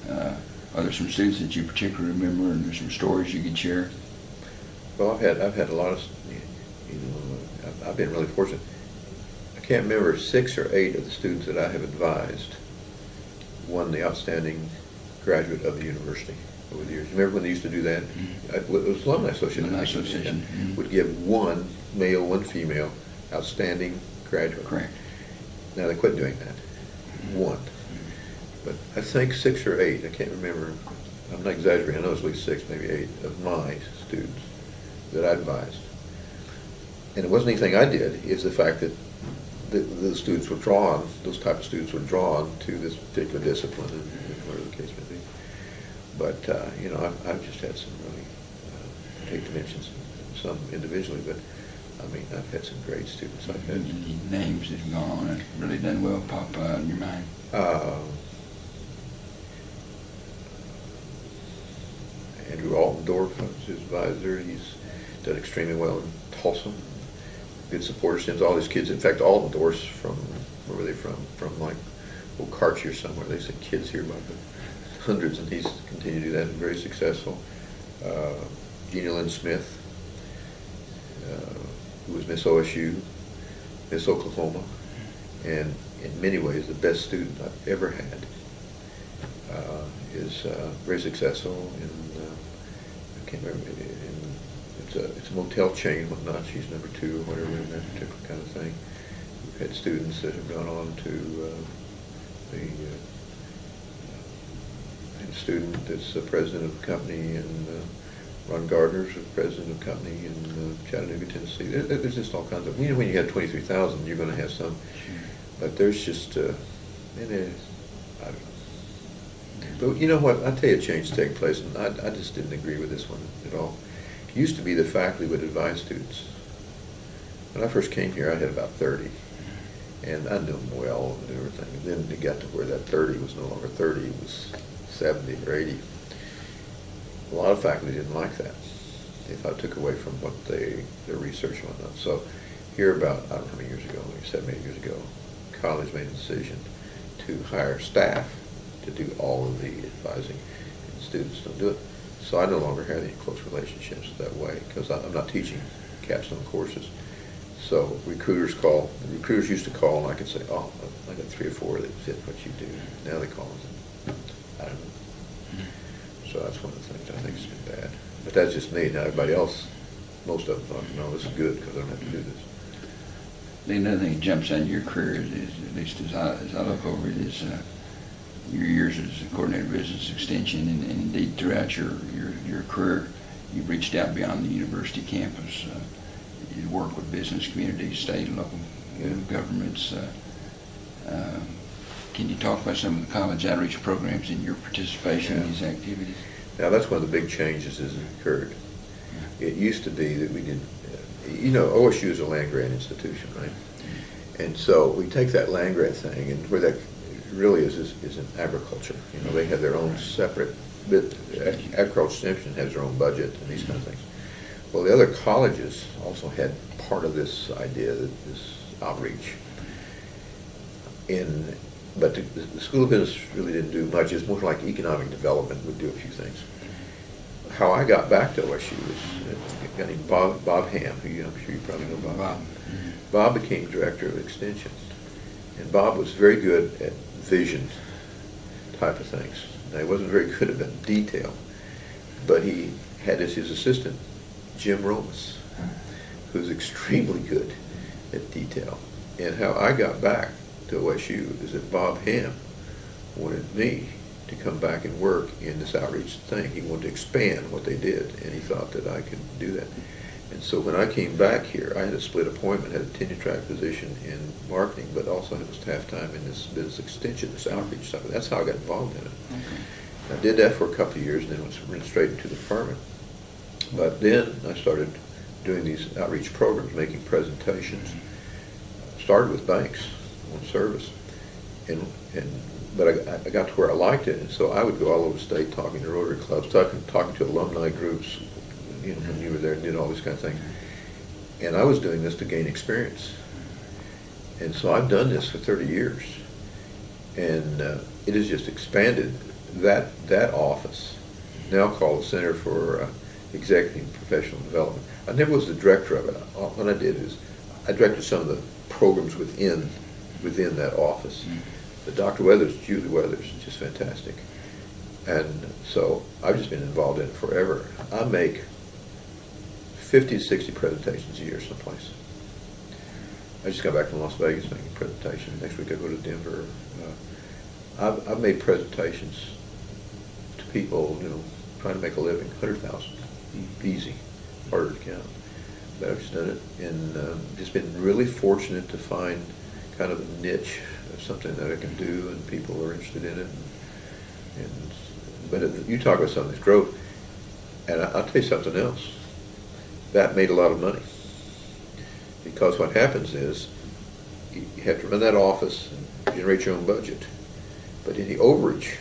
Yeah. Are there some students that you particularly remember, and there's some stories you could share? Well, I've had a lot of, you know, I've been really fortunate. I can't remember 6 or 8 of the students that I have advised won the outstanding graduate of the university over the years. Remember when they used to do that? It was Alumni Association. Alumni Association. Would give one male, one female outstanding graduate. Correct. Now they quit doing that. One. But I think 6 or 8, I can't remember, I'm not exaggerating, I know it's at least 6, maybe 8 of my students that I advised. And it wasn't anything I did, it's the fact that the students were drawn, those type of students were drawn to this particular discipline, and whatever the case may be. But, you know, I've just had some really, I hate to mention some individually, but I mean, I've had some great students. I've had any names that have gone on and really done well pop out in your mind? Andrew Altendorf was his advisor. He's done extremely well in Tulsa. Good supporter, sends all his kids. In fact, Altendorf's from, where were they from? From like OOHRP or somewhere. They sent kids here by the hundreds, and he's continued to do that and very successful. Gina Lynn Smith, who was Miss OSU, Miss Oklahoma, and in many ways the best student I've ever had, is very successful in, I can't remember, it's a motel chain, whatnot. She's number 2 or whatever in that particular kind of thing. had students that have gone on to a student that's the president of the company, and Ron Gardner's the president of the company in Chattanooga, Tennessee. There's just all kinds of, you know, when you have 23,000, you're going to have some, but there's just, I don't know. But you know what, I'll tell you a change is taking place, and I just didn't agree with this one at all. It used to be the faculty would advise students. When I first came here, I had about 30, and I knew them well and everything. And then it got to where that 30 was no longer 30, it was 70 or 80. A lot of faculty didn't like that. They thought it took away from what their research and whatnot. So here about, I don't know how many years ago, maybe 7, 8 years ago, college made a decision to hire staff to do all of the advising, and students don't do it. So I no longer have any close relationships that way, because I'm not teaching capstone courses. So recruiters used to call, and I could say, oh, I got 3 or 4 that fit what you do. Now they call and say, I don't know. So that's one of the things I think has been bad. But that's just me. Now everybody else, most of them thought, no, this is good because I don't have to do this. Another thing that jumps out in your career is, at least as I look over it, is your years as a coordinator of business extension, and indeed throughout your career, you've reached out beyond the university campus. You work with business communities, state and local governments. Can you talk about some of the college outreach programs and your participation in these activities? Now that's one of the big changes that has occurred. It used to be that we did, you know, OSU is a land-grant institution, right? And so we take that land-grant thing, and where that really is in agriculture. You know, they have their own separate, agricultural extension has their own budget and these kind of things. Well, the other colleges also had part of this idea, this outreach. But the School of Business really didn't do much. It's more like economic development would do a few things. How I got back to OSU was a guy named Bob Ham, who I'm sure you probably know Bob. Bob became director of extension, and Bob was very good at vision type of things. Now, he wasn't very good at detail, but he had as his assistant Jim Romas, who's extremely good at detail. And how I got back to OSU is that Bob Ham wanted me to come back and work in this outreach thing. He wanted to expand what they did, and he thought that I could do that. And so when I came back here, I had a split appointment, had a tenure track position in marketing, but also had a staff time in this business extension, this outreach stuff. That's how I got involved in it. Okay. I did that for a couple of years, and then went straight into the department. But then I started doing these outreach programs, making presentations. Started with banks on service, but I got to where I liked it, and so I would go all over the state talking to Rotary clubs, talking to alumni groups, you know, when you were there, and did all these kind of things. And I was doing this to gain experience. And so I've done this for 30 years, and it has just expanded. That office, now called the Center for Executive and Professional Development. I never was the director of it. What I did is I directed some of the programs within that office. But Dr. Weathers, Julie Weathers, is just fantastic. And so I've just been involved in it forever. I make 50 to 60 presentations a year someplace. I just got back from Las Vegas making a presentation. Next week I go to Denver. I've made presentations to people, you know, trying to make a living, 100,000, easy, harder to count. But I've just done it, and just been really fortunate to find kind of a niche of something that I can do, and people are interested in it. But you talk about something that's growth, and I'll tell you something else. That made a lot of money, because what happens is you have to run that office and generate your own budget. But in the overage,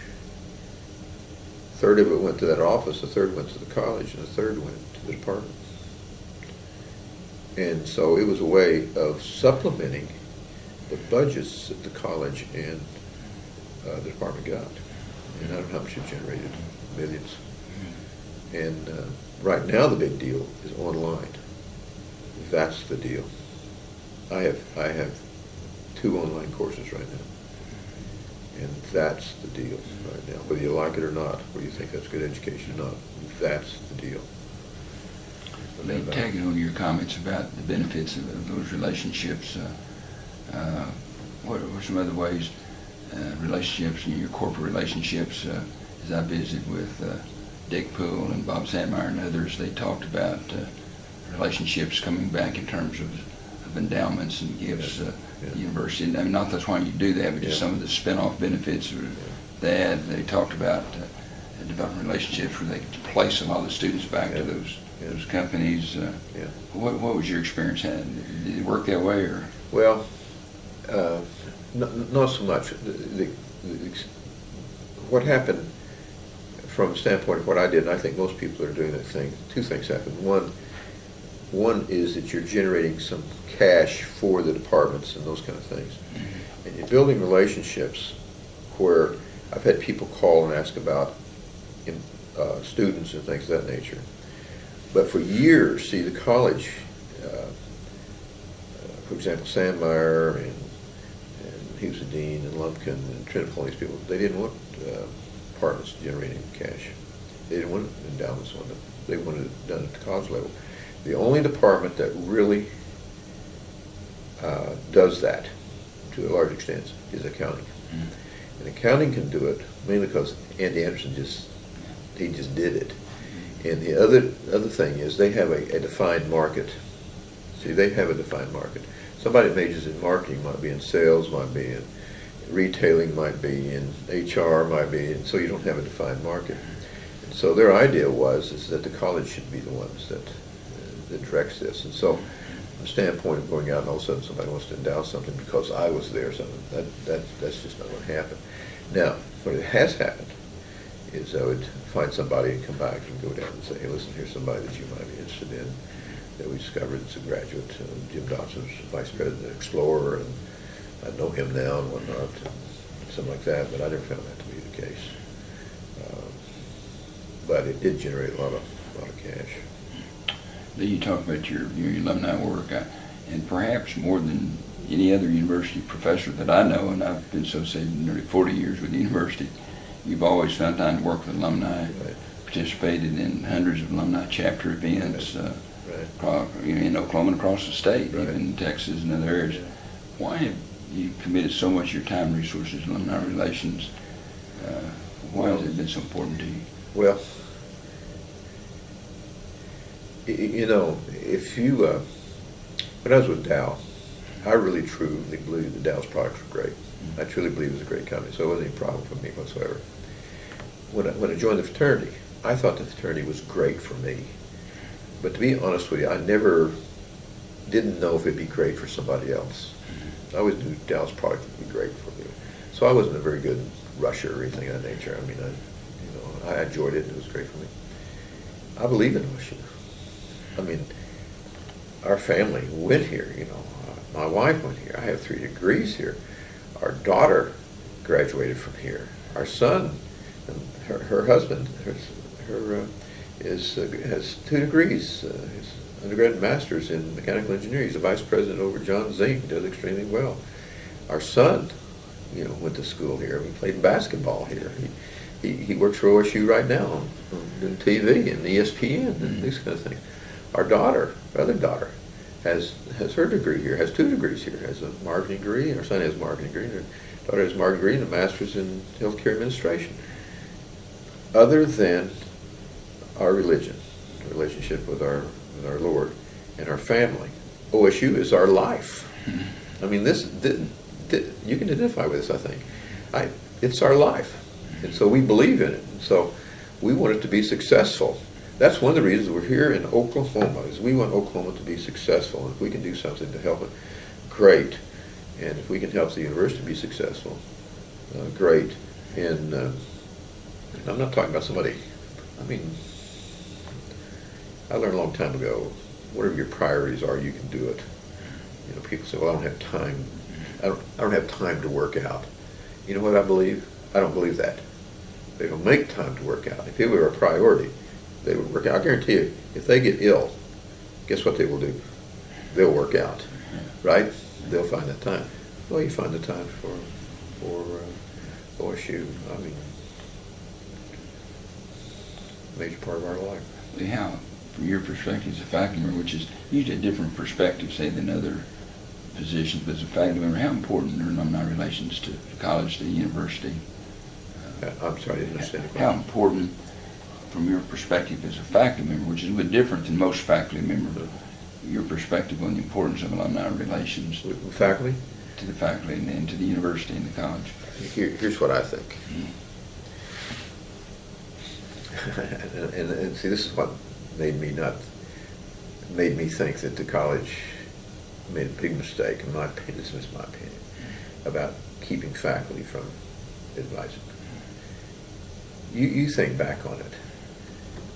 a third of it went to that office, a third went to the college, and a third went to the department. And so it was a way of supplementing the budgets that the college and the department got. And I don't know how much it generated, millions. And right now the big deal is online. That's the deal. I have 2 online courses right now. And that's the deal right now. Whether you like it or not, whether you think that's good education or not, that's the deal. Tagging on your comments about the benefits of those relationships, What were some other ways, relationships, your corporate relationships, as I visited with Dick Poole and Bob Sandmeyer and others, they talked about relationships coming back in terms of endowments and gifts. The university, I mean, not that's why you do that, but just some of the spin-off benefits of that. They talked about developing relationships where they could place a lot of the students back to those companies. What was your experience? Did it work that way, or? Well, not so much. What happened from the standpoint of what I did, and I think most people are doing that thing, two things happened. One is that you're generating some cash for the departments and those kind of things. Mm-hmm. And you're building relationships where I've had people call and ask about students and things of that nature. But for years, see, the college, for example, Sandmeyer and he was the dean, and Lumpkin and Trinity, all these people, they didn't want departments generating cash. They didn't want endowments on them. They wanted it done at the college level. The only department that really does that to a large extent is accounting. Mm-hmm. And accounting can do it mainly because Andy Anderson just did it. And the other thing is they have a defined market. See, they have a defined market. Somebody that majors in marketing might be in sales, might be in retailing, might be in HR, might be in, so you don't have a defined market. And so their idea is that the college should be the ones that directs this. And so from the standpoint of going out and all of a sudden somebody wants to endow something because I was there or something, that's just not going to happen. Now, what has happened is I would find somebody and come back and go down and say, hey, listen, here's somebody that you might be interested in that we discovered is a graduate. Jim Dobson's vice president at Explorer, and I know him now and whatnot, and something like that, but I never found that to be the case. But it did generate a lot of cash. You talk about your alumni work, and perhaps more than any other university professor that I know, and I've been associated nearly 40 years with the university, you've always found time to work with alumni, participated in hundreds of alumni chapter events in Oklahoma and across the state, even in Texas and other areas. Why have you committed so much of your time and resources to alumni relations? Why has it been so important to you? Well, if you, when I was with Dow, I really truly believe that Dow's products were great. I truly believe it was a great company, so it wasn't any problem for me whatsoever. When I joined the fraternity, I thought the fraternity was great for me. But to be honest with you, I didn't know if it'd be great for somebody else. I always knew Dow's product would be great for me. So I wasn't a very good rusher or anything of that nature. I mean, I enjoyed it, and it was great for me. I believe in OSU. I mean, our family went here, my wife went here. I have 3 degrees here. Our daughter graduated from here. Our son, her husband, has 2 degrees. His undergrad and master's in mechanical engineering. He's a vice president over John Zink, does extremely well. Our son, went to school here. We played basketball here. He works for OSU right now, doing TV and ESPN and these kind of things. Our other daughter, has her degree here, has 2 degrees here, has a marketing degree. Our son has a marketing degree. Our daughter has a marketing degree and a master's in healthcare administration. Other than our religion, relationship with our Lord and our family, OSU is our life. I mean, you can identify with this, I think. It's our life. And so we believe in it. And so we want it to be successful. That's one of the reasons we're here in Oklahoma, is we want Oklahoma to be successful. And if we can do something to help it, great. And if we can help the university be successful, great. And I'm not talking about somebody, I learned a long time ago, whatever your priorities are, you can do it. People say, well, I don't have time. I don't have time to work out. You know what I believe? I don't believe that. They don't make time to work out. If it were a priority, they would work out. I guarantee you, if they get ill, guess what they will do? They'll work out, right? They'll find that time. Well, you find the time for OSU. Major part of our life. How, from your perspective as a faculty member, which is usually a different perspective, say, than other positions, but as a faculty member, how important are alumni relations to the college, to the university? I'm sorry, I didn't understand the How question. important, from your perspective as a faculty member, which is a bit different than most faculty members, your perspective on the importance of alumni relations Faculty? to the faculty and to the university and the college? Here's what I think. and see, this is what made me think that the college made a big mistake, in my opinion, this is my opinion, about keeping faculty from advising. You think back on it,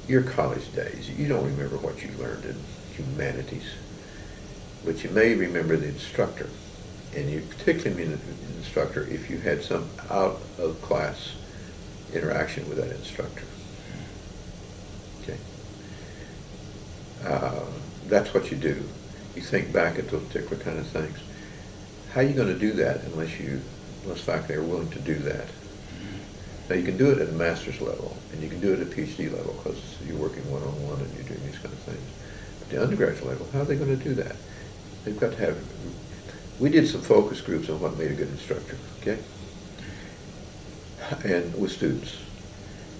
your college days, you don't remember what you learned in humanities, but you may remember the instructor, and you particularly mean an instructor if you had some out-of-class interaction with that instructor. Okay? That's what you do. You think back at those particular kind of things. How are you going to do that unless faculty are willing to do that? Now, you can do it at a master's level, and you can do it at a PhD level because you're working one-on-one and you're doing these kind of things. But the undergraduate level, how are they going to do that? They've got to have... We did some focus groups on what made a good instructor, okay? And with students.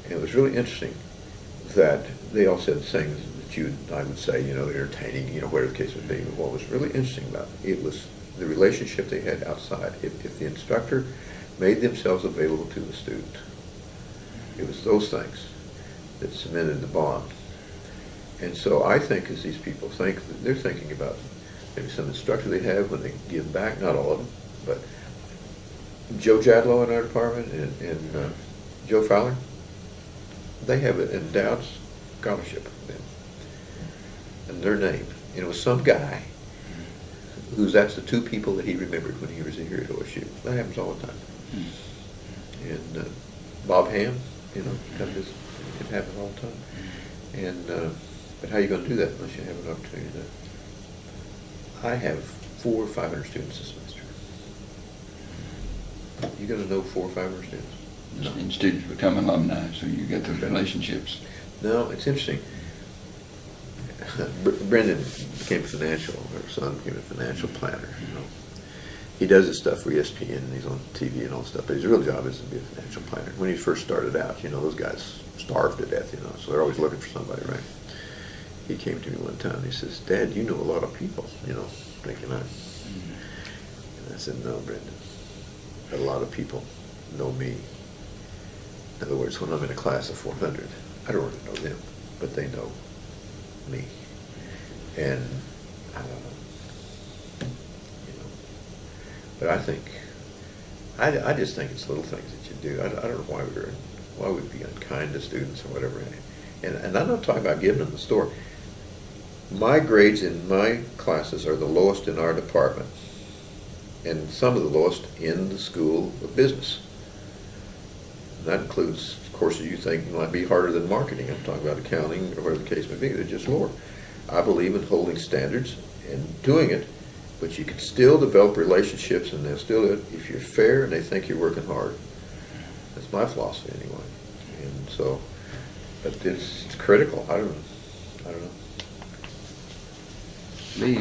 And it was really interesting that they all said things that I would say, entertaining, whatever the case would be. But what was really interesting about it was the relationship they had outside. If the instructor made themselves available to the student, it was those things that cemented the bond. And so I think as these people think, they're thinking about maybe some instructor they have when they give back, not all of them, but Joe Jadlow in our department and Joe Fowler, they have an endowed scholarship with them. And their name, it was some guy that's the two people that he remembered when he was here at OSU. That happens all the time. And Bob Ham, it happens all the time. And but how are you going to do that unless you have an opportunity to? I have 400 or 500 students this semester. You're going to know 400 or 500 students? No. And students become alumni, so you get those relationships. No, it's interesting. Brendan became her son became a financial planner. He does this stuff for ESPN and he's on TV and all this stuff, but his real job is to be a financial planner. When he first started out, those guys starved to death, so they're always looking for somebody, right? He came to me one time and he says, "Dad, you know a lot of people," thinking and I said, "No, Brendan, a lot of people know me. In other words, when I'm in a class of 400, I don't really know them, but they know me." And but I just think it's little things that you do. I don't know why we'd be unkind to students or whatever. And I'm not talking about giving them the store. My grades in my classes are the lowest in our department, and some of the lowest in the School of Business. And that includes courses you think might be harder than marketing. I'm talking about accounting or whatever the case may be. They're just lower. I believe in holding standards and doing it, but you can still develop relationships, and they'll still do it if you're fair and they think you're working hard. That's my philosophy anyway. And so, but it's critical. I don't know. Lee,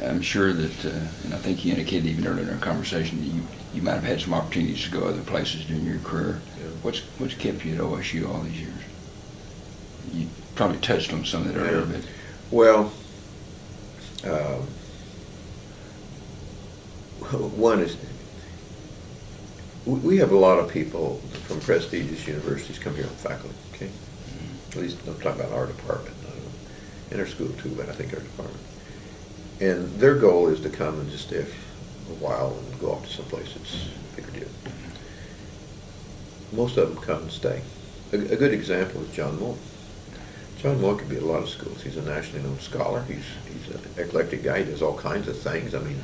I'm sure that, and I think you indicated even earlier in our conversation that you might have had some opportunities to go other places during your career. Yeah. What's kept you at OSU all these years? You probably touched on some of that earlier, but well, one is we have a lot of people from prestigious universities come here on faculty. Okay, at least I'm talking about our department, in our school too, but I think our department. And their goal is to come and just stay a while and go off to someplace that's a bigger deal. Most of them come and stay. A good example is John Moore. John Moore could be at a lot of schools. He's a nationally known scholar. He's an eclectic guy. He does all kinds of things. I mean,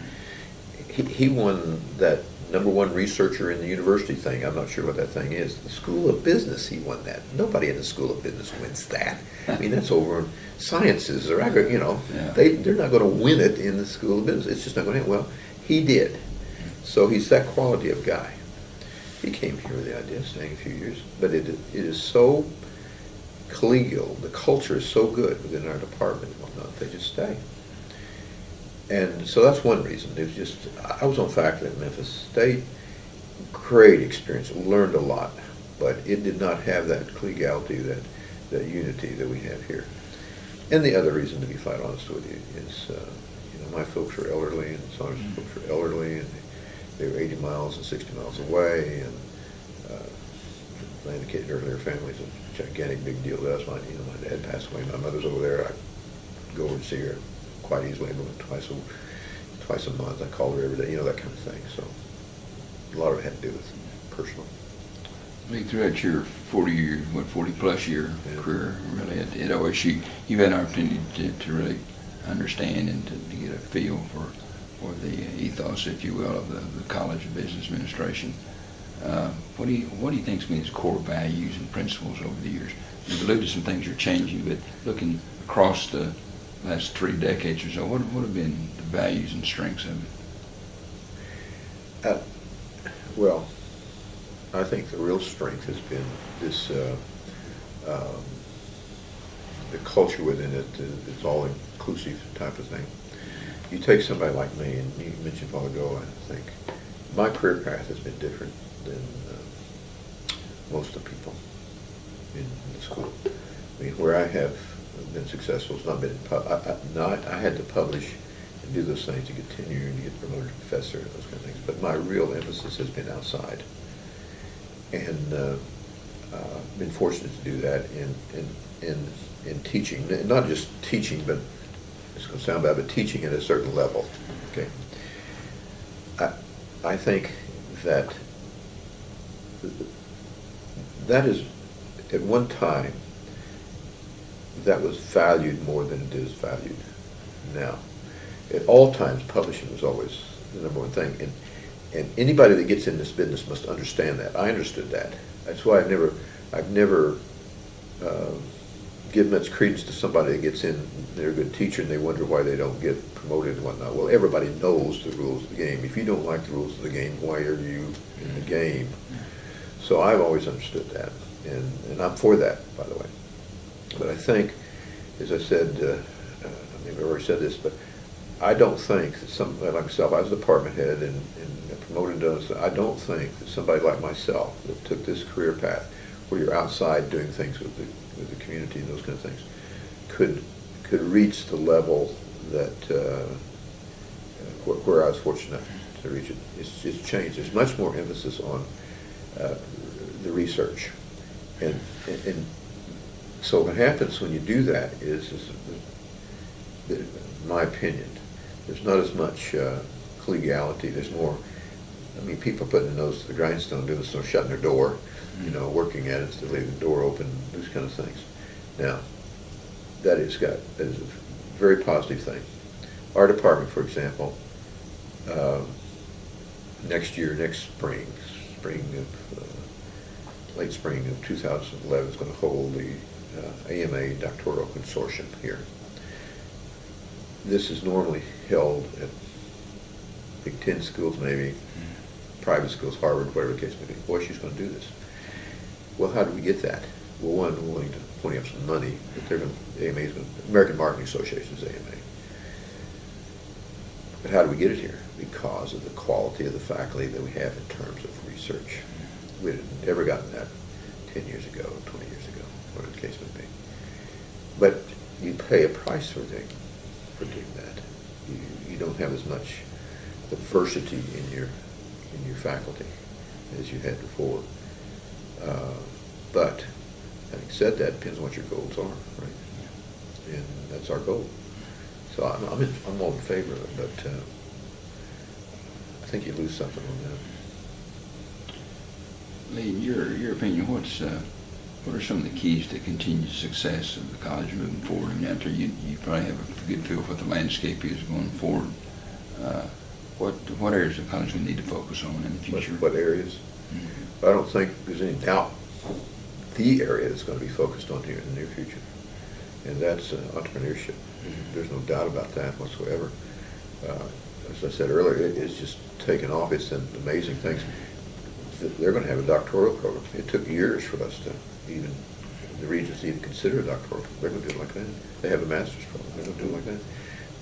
he won that #1 researcher in the university thing. I'm not sure what that thing is. The School of Business, he won that. Nobody in the School of Business wins that. I mean, that's over in sciences or, they're not going to win it in the School of Business. It's just not going to happen. Well, he did. So he's that quality of guy. He came here with the idea of staying a few years. But it is so collegial. The culture is so good within our department and whatnot. They just stay. And so that's one reason. It was just, I was on faculty at Memphis State, great experience, learned a lot, but it did not have that collegiality, that unity that we have here. And the other reason, to be quite honest with you, is, my folks were elderly, and Saunders' folks were elderly, and they were 80 miles and 60 miles away, and I indicated earlier, family's a gigantic big deal to us. My dad passed away, my mother's over there. I go over and see her quite easily, about twice a month. I call her every day, that kind of thing. So a lot of it had to do with personal. Lee, throughout your 40-plus year career, really at OSU, you've had an opportunity to really understand and to get a feel for the ethos, if you will, of the College of Business Administration. What do you think's been its core values and principles over the years? You've alluded to some things are changing, but looking across the last 3 decades or so, what have been the values and strengths of it? Well, I think the real strength has been this, the culture within it, it's all-inclusive type of thing. You take somebody like me, and you mentioned a while ago, I think, my career path has been different than most of the people in the school. I mean, where I have been successful, it's not been, I had to publish and do those things to get tenure and to get promoted to professor and those kind of things, but my real emphasis has been outside. And been fortunate to do that in teaching, not just teaching, but it's going to sound bad, but teaching at a certain level. Okay, I think that is, at one time, that was valued more than it is valued now. At all times, publishing was always the number one thing, and anybody that gets in this business must understand that. I understood that. That's why I've never given much credence to somebody that gets in, they're a good teacher, and they wonder why they don't get promoted and whatnot. Well, everybody knows the rules of the game. If you don't like the rules of the game, why are you in the game? So I've always understood that, and I'm for that, by the way. But I think, as I said, maybe I've already said this, but I don't think that somebody like myself, I was a department head and promoted to us, I don't think that somebody like myself that took this career path where you're outside doing things with the community and those kind of things could reach the level that where I was fortunate to reach it. It's changed. There's much more emphasis on the research, and so what happens when you do that is in my opinion, there's not as much collegiality. There's more, I mean, people are putting their nose to the grindstone, doing so, shutting their door, working at it instead of leaving the door open, those kind of things. Now, that is a very positive thing. Our department, for example, next spring of late spring of 2011 is going to hold the AMA Doctoral Consortium here. This is normally held at Big Ten schools, maybe private schools, Harvard, whatever the case may be. Boy, she's going to do this. Well, how do we get that? Well, one, we're willing to pony up some money, but they're going to, AMA is going to, American Marketing Association is AMA. But how do we get it here? Because of the quality of the faculty that we have in terms of research. We had never gotten that 10 years ago, 20 years ago, whatever the case may be. But you pay a price for doing that. You don't have as much diversity in your faculty as you had before. But having said that, depends on what your goals are, right? And that's our goal. So I'm all in favor of it, but I think you lose something on that. Lee, in your opinion, what are some of the keys to continued success of the college moving forward? I mean, after you probably have a good feel for what the landscape is going forward. What areas of college we need to focus on in the future? What areas? Mm-hmm. I don't think there's any doubt the area that's going to be focused on here in the near future, and that's entrepreneurship. There's no doubt about that whatsoever. As I said earlier, it's just taken off. It's an amazing thing. They're going to have a doctoral program. It took years for us to even, the Regents even consider a doctoral program. They're going to do it like that. They have a master's program. They're going to do it like that.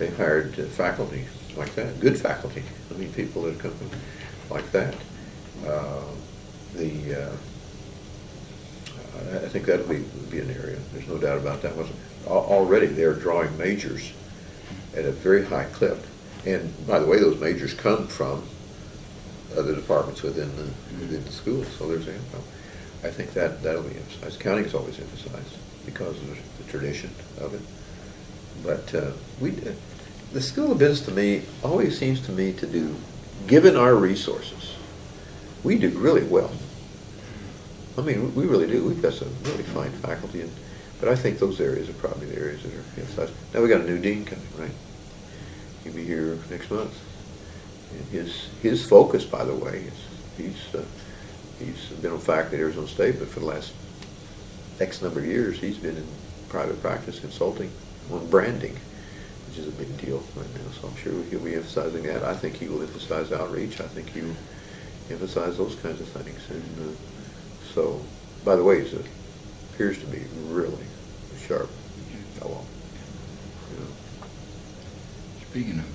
they hired faculty like that, good faculty. I mean, people that come like that. I think that'll be an area. There's no doubt about that. Already they're drawing majors at a very high clip. And by the way, those majors come from other departments within the school. So there's I think that'll be emphasized. Counting is always emphasized because of the tradition of it. But the School of Business to me always seems to me to do, given our resources, we do really well. I mean, we really do. We've got some really fine faculty, but I think those areas are probably the areas that are emphasized. Now we got a new dean coming, right? He'll be here next month. And his focus, by the way, is he's been on faculty at Arizona State, but for the last X number of years, he's been in private practice consulting on branding, which is a big deal right now. So I'm sure he'll be emphasizing that. I think he will emphasize outreach. I think he will emphasize those kinds of things. And so, by the way, he appears to be really a sharp fellow. You know. Speaking of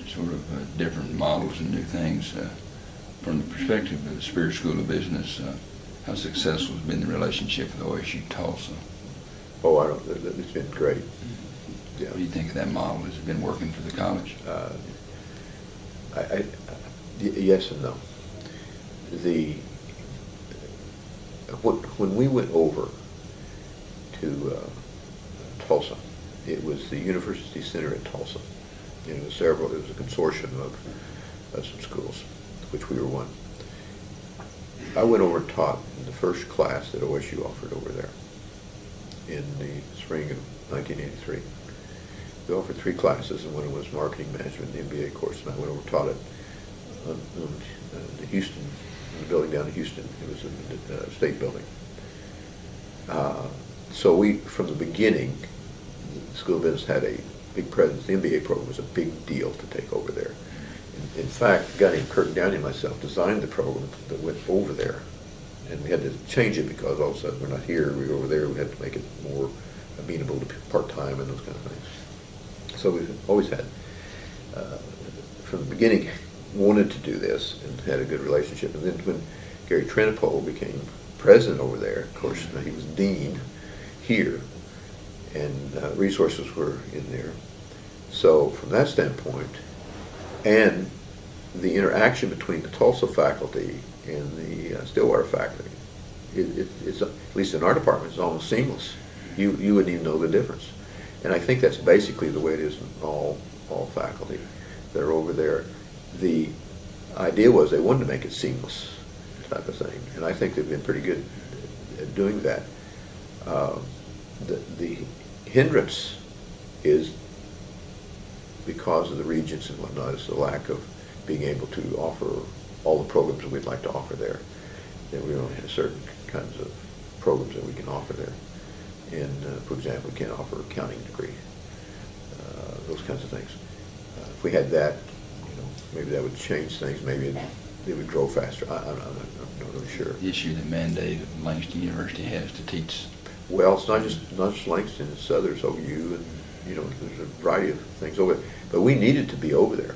sort of different models and new things, from the perspective of the Spear School of Business, how successful has been the relationship with OSU Tulsa? Oh, it's been great. Yeah. What do you think of that model? Has it been working for the college? Yes and no. When we went over to Tulsa, it was the University Center at Tulsa. And it was a consortium of some schools, which we were one. I went over and taught in the first class that OSU offered over there in the spring of 1983. We offered 3 classes, and one was marketing management, the MBA course, and I went over and taught it on the Houston, in the building down in Houston. It was in the state building. So we, from the beginning, the School of Business had a big presence. The MBA program was a big deal to take over there. In fact, a guy named Kirk Downey and myself designed the program that went over there. And we had to change it because all of a sudden we're not here, we're over there, we had to make it more amenable to part-time and those kind of things. So we've always had, from the beginning, wanted to do this and had a good relationship. And then when Gary Trenopole became president over there, of course, he was dean here, and resources were in there. So from that standpoint, and the interaction between the Tulsa faculty and the Stillwater faculty, it's at least in our department, it's almost seamless. You wouldn't even know the difference. And I think that's basically the way it is in all faculty that are over there. The idea was they wanted to make it seamless type of thing, and I think they've been pretty good at doing that. The hindrance is because of the regents and whatnot, is the lack of being able to offer all the programs that we'd like to offer there. That we only have certain kinds of programs that we can offer there. And for example, we can't offer a accounting degree, those kinds of things. If we had that, maybe that would change things. Maybe they would grow faster. I'm not really sure. The issue that mandate Langston University has to teach. Well, it's not just Langston. It's others, OU, and there's a variety of things over there. But we needed to be over there.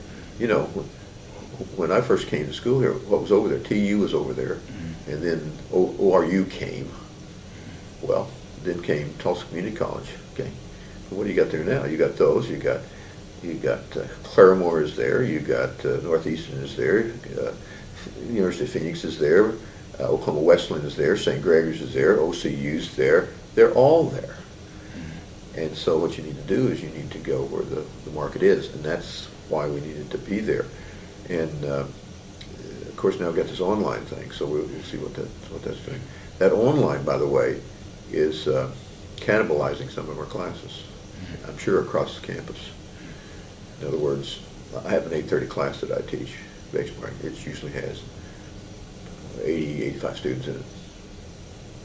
When I first came to school here, what was over there? TU was over there, and then ORU came. Well, then came Tulsa Community College. Okay, well, what do you got there now? You got those. You got Claremore is there. You got Northeastern is there. University of Phoenix is there. Oklahoma Wesleyan is there. St. Gregory's is there. OCU's there. They're all there. And so what you need to do is you need to go where the market is, and that's why we needed to be there. And of course now we've got this online thing, so we'll see what that's doing. That online, by the way, is cannibalizing some of our classes. I'm sure across the campus. In other words, I have an 8:30 class that I teach, benchmark. It usually has 80, 85 students in it.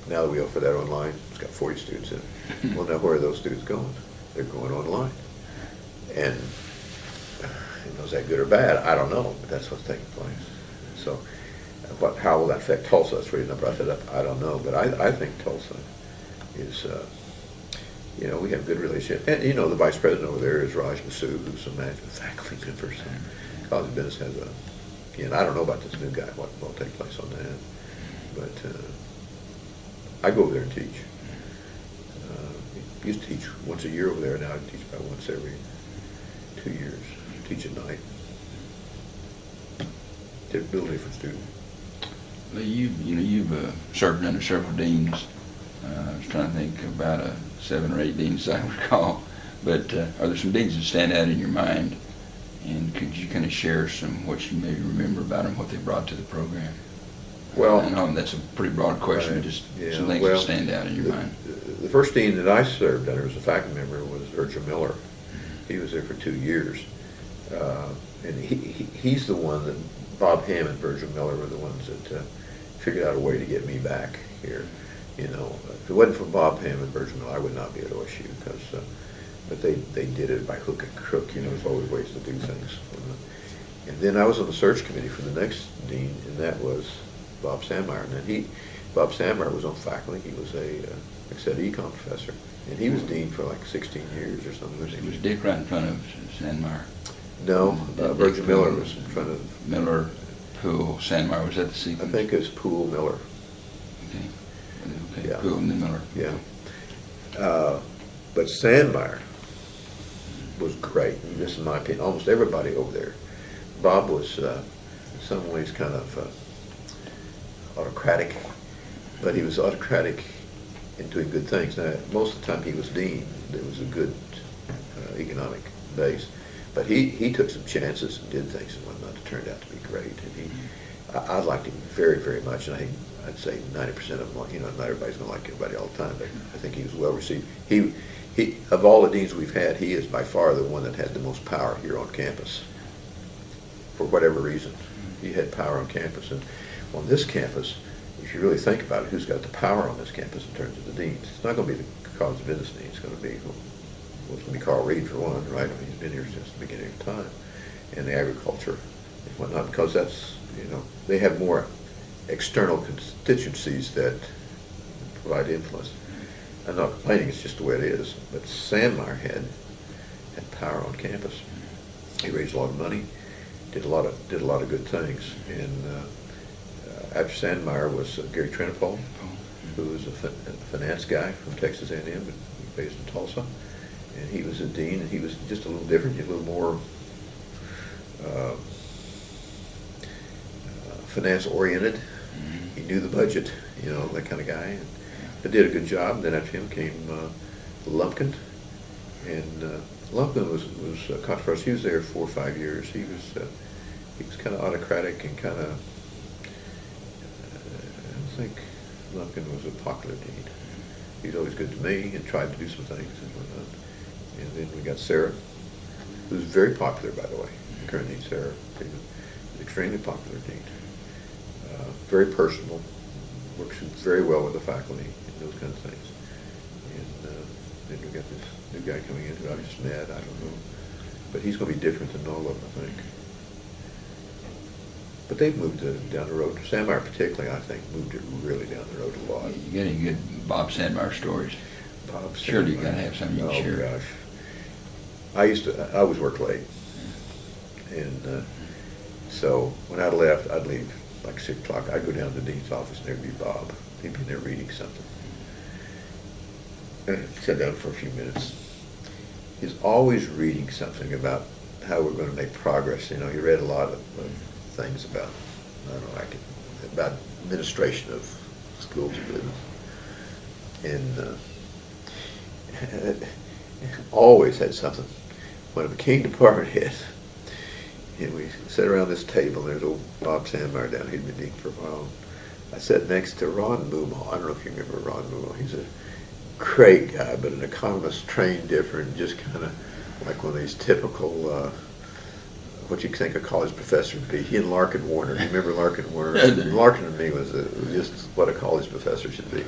Now that we offer that online, it's got 40 students in it. Well, now where are those students going? They're going online. And is that good or bad? I don't know, but that's what's taking place. So, but how will that affect Tulsa? That's the reason I brought that up. I don't know, but I think Tulsa is you know, we have a good relationship. And, you know, the vice president over there is Raj Masood, who's a management faculty member. So College of Business has a, again, I don't know about this new guy, what will take place on that. But I go over there and teach. Used to teach once a year over there. Now I teach about once every 2 years. Teach at night. Real different student. Well, you've served under several deans. I was trying to think about 7 or 8 deans I recall. But are there some deans that stand out in your mind? And could you kind of share what you maybe remember about them, what they brought to the program? Well, I know that's a pretty broad question, right, just yeah, some things that stand out in your mind. The first dean that I served under as a faculty member was Virgil Miller. He was there for 2 years. And he's the one that, Bob Hamm and Virgil Miller were the ones that figured out a way to get me back here. You know, if it wasn't for Bob Hamm and Virgil Miller, I would not be at OSU, but they did it by hook and crook. You know, there's always ways to do things. And then I was on the search committee for the next dean, and that was Bob Sandmeyer. And then Bob Sandmeyer was on faculty. He was like I said, econ professor, and he was dean for like 16 years or something. Was Dick right in front of Sandmeyer? No, Virgil Miller was in front of Miller, Poole, Sandmeyer. Was that the sequence? I think it was Poole, Miller. Okay, Yeah. Poole and then Miller. Yeah. But Sandmeyer was great. And this is my opinion. Almost everybody over there. Bob was in some ways kind of autocratic, but he was autocratic in doing good things. Now, most of the time he was dean. There was a good economic base. But he took some chances and did things and whatnot that turned out to be great. And I liked him very, very much. And I'd say 90% of them, you know, not everybody's going to like everybody all the time, but I think he was well received. He of all the deans we've had, he is by far the one that had the most power here on campus. For whatever reason, he had power on campus. And on this campus, if you really think about it, who's got the power on this campus in terms of the deans? It's not going to be the College of Business dean. It's going to be it's going to be Carl Reed for one, right? I mean, he's been here since the beginning of time, and the agriculture and whatnot, because that's, you know, they have more external constituencies that provide influence. I'm not complaining; it's just the way it is. But Sandmeyer had power on campus. He raised a lot of money, did a lot of good things, and after Sandmeyer was Gary Trenopole, who was a finance guy from Texas A&M, based in Tulsa. And he was a dean, and he was just a little different, a little more finance-oriented. He knew the budget, you know, that kind of guy. But did a good job. Then after him came Lumpkin, and Lumpkin was controversial. He was there 4 or 5 years. He was kind of autocratic and kind of. I don't think Lumpkin was a popular dean. He was always good to me and tried to do some things and whatnot. And then we got Sarah, who's very popular, by the way. Current dean Sarah, an extremely popular dean. Very personal, works very well with the faculty, and those kind of things. And then we got this new guy coming in who I just met. I don't know, but he's going to be different than all of them, I think. But they've moved down the road. Sandmeyer particularly, I think, moved it really down the road a lot. You got any good Bob Sandmeyer stories? Bob Surely Sandmeyer. you got to have something you can share. Oh, gosh. I always worked late. And so when I left, I'd leave like 6 o'clock. I'd go down to the dean's office, and there'd be Bob. He'd be there reading something. And I'd sit down for a few minutes. He's always reading something about how we're going to make progress. You know, he read a lot of things about, I don't know, about administration of schools of business. And always had something. When I became department head, and we sat around this table, and there's old Bob Sandmeyer down, he'd been dean for a while. I sat next to Ron Moomaw. I don't know if you remember Ron Moomaw. He's a great guy, but an economist trained different, just kind of like one of these typical, what you think a college professor would be. He and Larkin Warner. You remember Larkin Warner? Larkin and me was just what a college professor should be.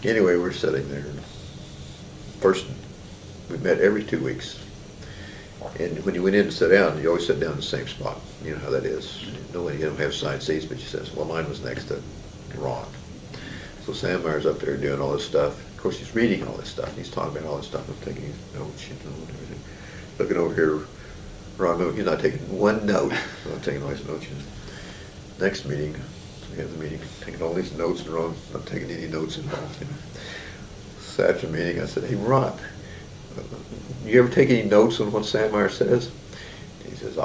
Anyway, we're sitting there. First, we met every 2 weeks. And when you went in to sit down, you always sit down in the same spot. You know how that is. You don't have side seats, but you says, well, mine was next to Ron. So Sandmeyer's up there doing all this stuff. Of course, he's reading all this stuff. He's talking about all this stuff. I'm taking his notes, and everything. Looking over here, Ron, he's not taking one note. So I'm taking all his notes. Next meeting, we have the meeting, taking all these notes, and Ron not taking any notes involved. So after the meeting, I said, "Hey, Ron, you ever take any notes on what Sandmeyer says?" He says,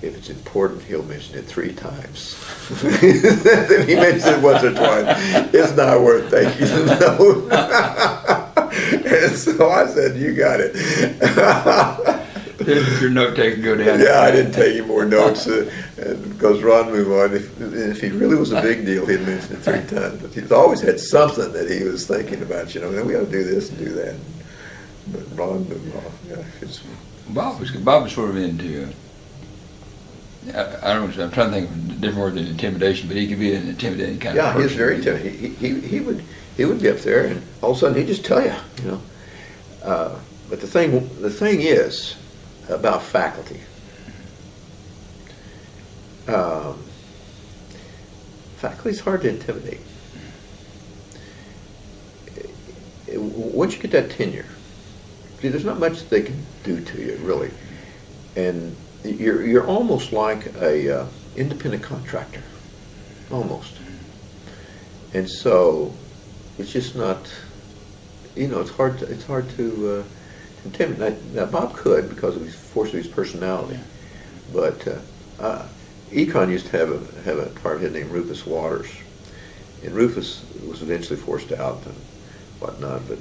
if it's important, he'll mention it 3 times. If he mentions it once or twice, it's not worth taking a note. And so I said, "You got it." If your note taker go down. Yeah, I didn't take any more notes because Ron moved on. If he really was a big deal, he'd mention it 3 times. But he's always had something that he was thinking about. We got to do this and do that. But Ron moved off. Yeah, Bob was sort of into. I don't know. I'm trying to think of a different word than intimidation, but he could be an intimidating kind of person. Yeah, he's very intimidating. He would be up there, and all of a sudden he'd just tell you, But the thing is about faculty. Faculty's hard to intimidate. Once you get that tenure, see, there's not much they can do to you, really, and you're almost like a independent contractor, almost. And so it's just not, it's hard to intimidate. Now Bob could, because of his force of his personality, but Econ used to have a department head named Rufus Waters, and Rufus was eventually forced out and whatnot. But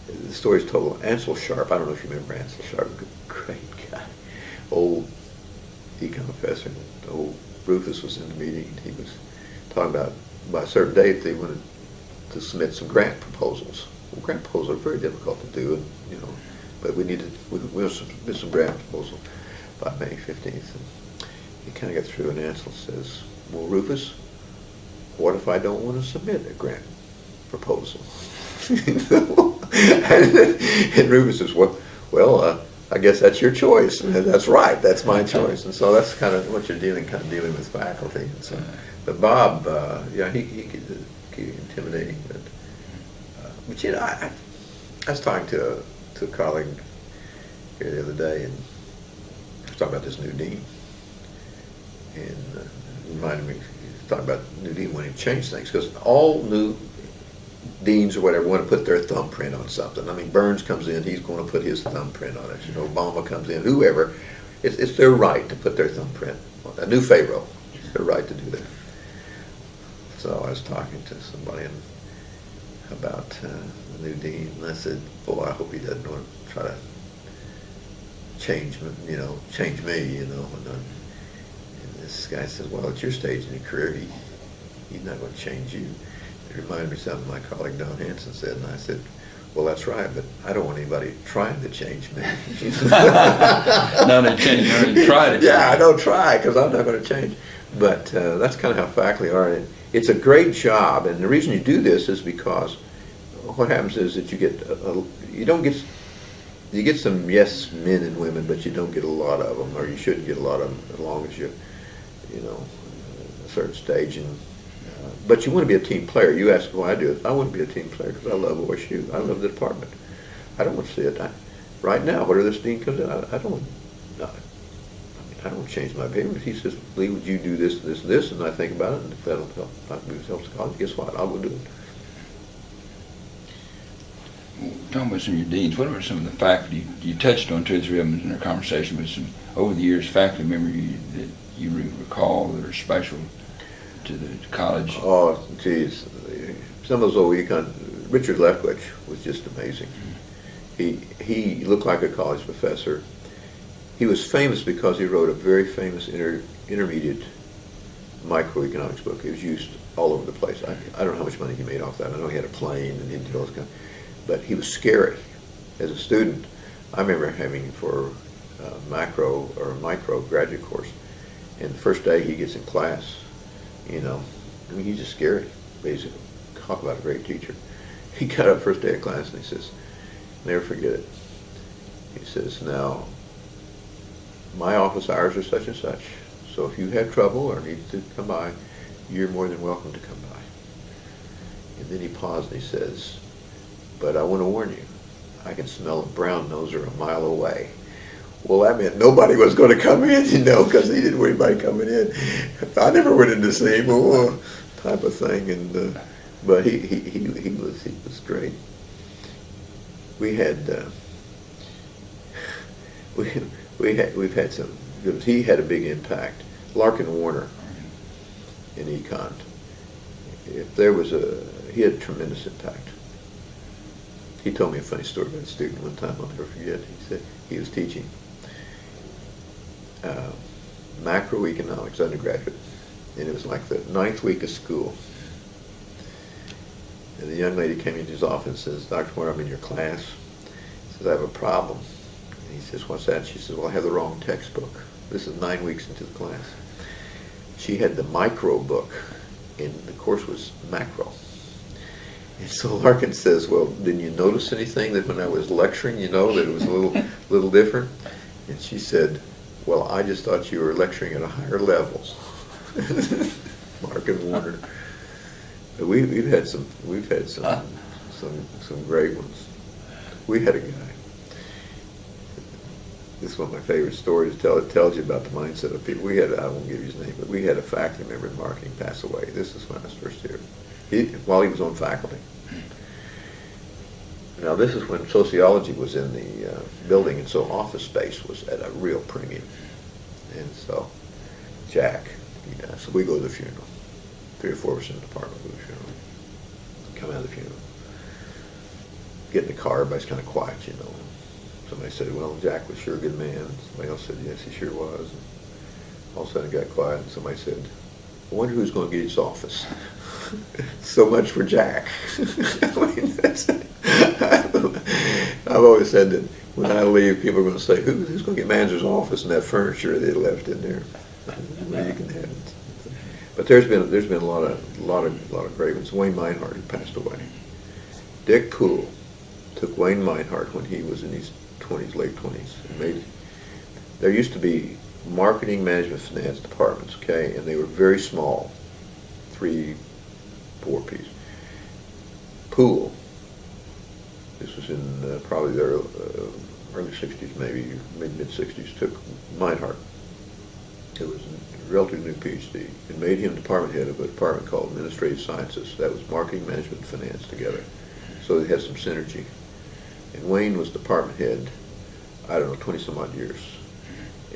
the story's told. Ansel Sharp, I don't know if you remember Ansel Sharp, great guy, old econ professor. Old Rufus was in the meeting, and he was talking about by a certain date they wanted to submit some grant proposals. Well, grant proposals are very difficult to do, and but we submit some grant proposal by May 15th. And he kind of got through, and Ansel says, "Well, Rufus, what if I don't want to submit a grant proposal?" And Rufus says, well, I guess that's your choice. And that's right, that's my choice. And so that's kind of what you're dealing with faculty. And so, but Bob, he could be intimidating. But I was talking to a colleague here the other day, and I was talking about this new dean, and reminded me, talking about new dean wanting to change things, because all new deans or whatever want to put their thumbprint on something. I mean, Burns comes in, he's going to put his thumbprint on it. Obama comes in, whoever. It's their right to put their thumbprint on a new Pharaoh. It's their right to do that. So I was talking to somebody about the new dean, and I said, "Boy, I hope he doesn't want to try to change me. And this guy says, "Well, at your stage in your career, he's not going to change you." It reminded me of something my colleague Don Hanson said, and I said, "Well, that's right, but I don't want anybody trying to change me." No, they change. You try to change. Yeah, I don't try, because I'm not going to change. But that's kind of how faculty are. And it's a great job, and the reason you do this is because what happens is that you get some yes men and women, but you don't get a lot of them, or you shouldn't get a lot of them as long as you a certain stage. And but you want to be a team player. You ask why I do it. I want to be a team player because I love OSU. I love the department. I don't want to see it. Right now, whatever this dean comes in, I don't want to change my opinion. If he says, "Lee, would you do this, this, this?" and I think about it, and if that'll help the college, guess what? I'll go do it. Talking about some of your deans, what are some of the faculty, you touched on 2 or 3 of them in our conversation, but some over the years faculty members that you recall that are special to the college? Oh, geez. Some of those old econ, Richard Leftwich was just amazing. He looked like a college professor. He was famous because he wrote a very famous intermediate microeconomics book. It was used all over the place. I don't know how much money he made off that. I know he had a plane and he did all this kind of, but he was scary. As a student, I remember having him for macro or micro graduate course, and the first day he gets in class, he's just scary, basically. Talk about a great teacher. He got up first day of class and he says, never forget it. He says, "Now, my office hours are such and such, so if you have trouble or need to come by, you're more than welcome to come by." And then he paused and he says, but I want to warn you, I can smell a brown noser a mile away. Well, that meant nobody was going to come in, because he didn't want anybody coming in. I never went in to see him, type of thing. And but he was great. We had we've had some. He had a big impact. Larkin Warner in econ. If there was he had a tremendous impact. He told me a funny story about a student one time I'll never forget. He said he was teaching macroeconomics undergraduate, and it was like the 9th week of school. And the young lady came into his office and says, "Dr. Warner, I'm in your class." He says, "I have a problem." And he says, "What's that?" She says, "Well, I have the wrong textbook." This is 9 weeks into the class. She had the micro book, and the course was macro. And so Larkin says, "Well, didn't you notice anything that when I was lecturing, that it was a little different?" And she said, "Well, I just thought you were lecturing at a higher level." Larkin Warner. But we've had some great ones. We had a guy. This is one of my favorite stories. It tells you about the mindset of people. I won't give you his name, but we had a faculty member in marketing pass away. This is when I was first here. While he was on faculty. Now this is when sociology was in the building, and so office space was at a real premium. And so Jack, so we go to the funeral. 3 or 4 of us in the department go to the funeral. Come out of the funeral. Get in the car, everybody's kind of quiet, Somebody said, "Well, Jack was sure a good man." Somebody else said, "Yes, he sure was." And all of a sudden it got quiet, and somebody said, "I wonder who's going to get his office." So much for Jack. I've always said that when I leave, people are going to say, "Who's going to get Manzer's office and that furniture they left in there?" Well, you can have it. But there's been a lot of great ones. Wayne Meinhardt, who passed away. Dick Poole took Wayne Meinhardt when he was in his 20s, late 20s, and there used to be marketing, management, finance departments, okay, and they were very small, 3, 4 piece. Poole, this was in probably the early 60s, maybe mid-60s, took Meinhardt, who was a relatively new PhD, and made him department head of a department called Administrative Sciences. That was marketing, management, and finance together. So they had some synergy. And Wayne was department head, 20-some odd years.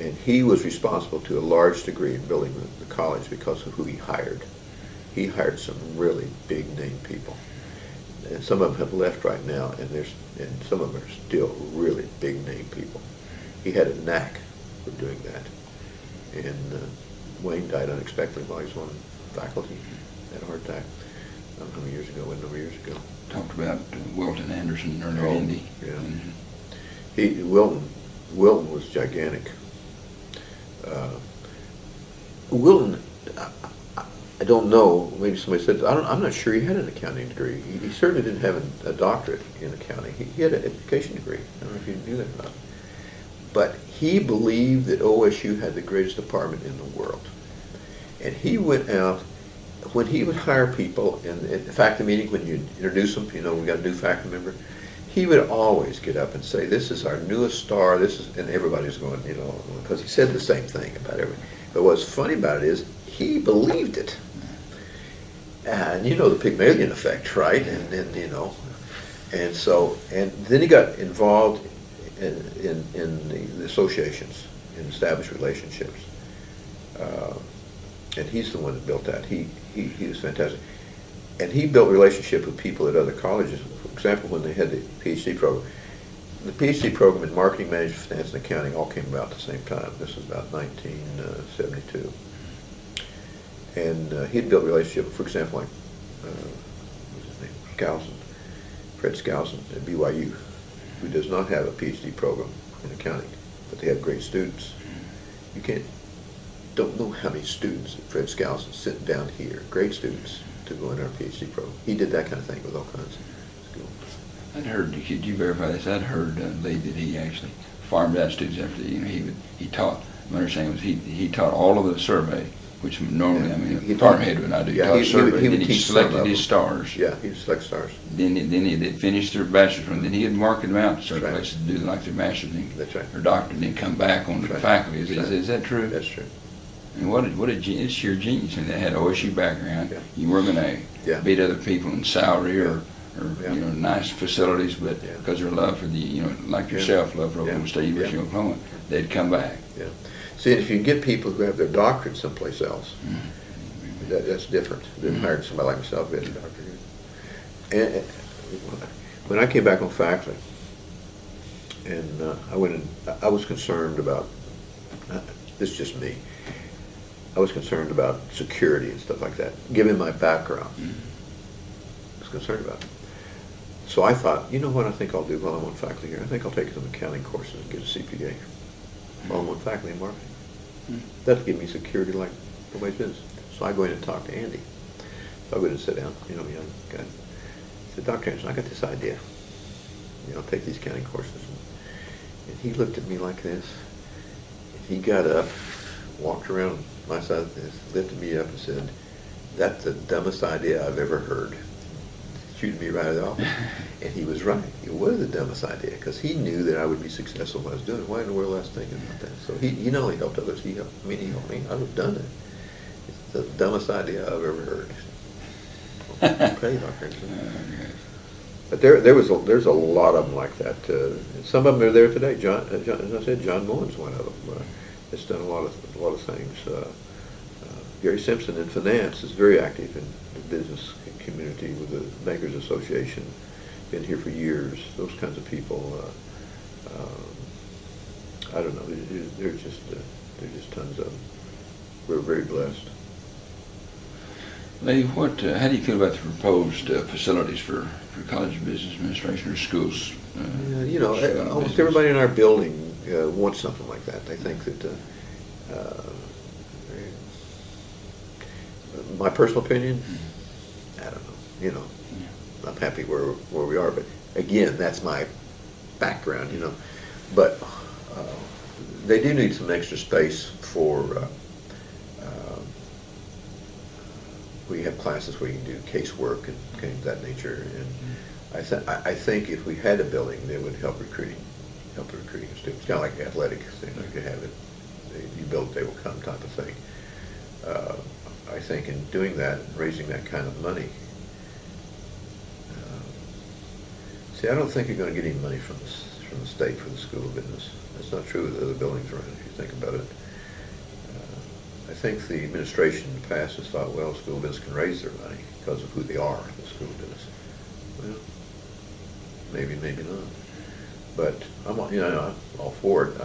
And he was responsible to a large degree in building the college because of who he hired. He hired some really big name people. And some of them have left right now, and some of them are still really big name people. He had a knack for doing that. And Wayne died unexpectedly while he was on faculty. Had a heart attack. I don't know how many years ago, a number of years ago. Talked about Wilton Anderson earlier in the... Yeah. Wilton was gigantic. Wilton, I don't know, maybe somebody said, I'm not sure he had an accounting degree. He certainly didn't have a doctorate in accounting. He had an education degree. I don't know if you knew that or not. But he believed that OSU had the greatest department in the world. And he went out, when he would hire people in the faculty meeting, when you introduce them, we got a new faculty member, he would always get up and say, "This is our newest star," and everybody's going, because he said the same thing about everything. But what's funny about it is, he believed it. And the Pygmalion effect, right? And then he got involved in the associations, in established relationships. And he's the one that built that. He was fantastic. And he built relationship with people at other colleges. For example, when they had the PhD program. The PhD program in marketing, management, finance, and accounting all came about at the same time. This was about 1972. And he'd built relationship, for example, like, what's his name, Fred Skousen at BYU, who does not have a PhD program in accounting, but they have great students. You don't know how many students at Fred Skousen sit down here, great students, to go in our PhD program. He did that kind of thing with all kinds of schools. I'd heard, could you verify this? I'd heard, Lee, that he actually farmed out students after, he taught, my understanding was he taught all of the survey which normally, I mean, He the department head would not do. yeah, Taught he survey, would then he teach some selected of his them. stars. Yeah, he select stars. Then they'd finish their bachelor's, and then he'd mark them out to certain That's right. places to do like their master's and That's right. or doctorate, and then come back onto the That's right. faculty. That's right. Is that true? That's true. And what a it's sheer genius, and they had OSU background. Yeah. You weren't going Yeah. to beat other people in salary or Yeah. you know, nice facilities, but Yeah. because their love for the, you know, like Yeah. yourself, love for Yeah. Oklahoma State University Yeah. of Oklahoma, they'd come back. Yeah. See, if you get people who have their doctorate someplace else, that's different than hiring somebody like myself who has a doctorate. And when I came back on faculty, and I was concerned about, this is just me, I was concerned about security and stuff like that, given my background. I was concerned about it. So I thought, you know what I think I'll do while I'm on faculty here? I think I'll take some accounting courses and get a CPA while I'm on faculty in marketing. That'll give me security like nobody's business. So I go in and talk to Andy. So I go in and sit down, you know, young guy. I said, Dr. Anderson, I got this idea. You know, take these accounting courses. And he looked at me like this. And he got up, walked around my side of this, lifted me up and said, that's the dumbest idea I've ever heard. Shooting me right off. And he was right. It was the dumbest idea because he knew that I would be successful in what I was doing. Why in the world was I thinking about that? So he not only helped others, he helped me. I would have done it. It's the dumbest idea I've ever heard. Okay, Dr. But there's a lot of them like that. Some of them are there today. John, as I said, John Mullen's one of them. Has done a lot of things. Gary Simpson in finance is very active in the business community with the Bankers Association. Been here for years. Those kinds of people. I don't know. There's just tons of them. We're very blessed. Lee, how do you feel about the proposed facilities for College of Business Administration or schools? You know, almost everybody in our building wants something like that. They think that. My personal opinion, I don't know. You know, I'm happy where we are, but again, that's my background. You know, but they do need some extra space for. We have classes where you can do casework and things of that nature, and I think if we had a building, that would help the recruiting of students. Kind of like athletic things, you could have it. You build, they will come type of thing. I think in doing that, raising that kind of money. See, I don't think you're going to get any money from the state for the School of Business. That's not true with other buildings around, if you think about it. I think the administration in the past has thought, well, School of Business can raise their money because of who they are, the School of Business. Well, maybe not. But I'm all for it.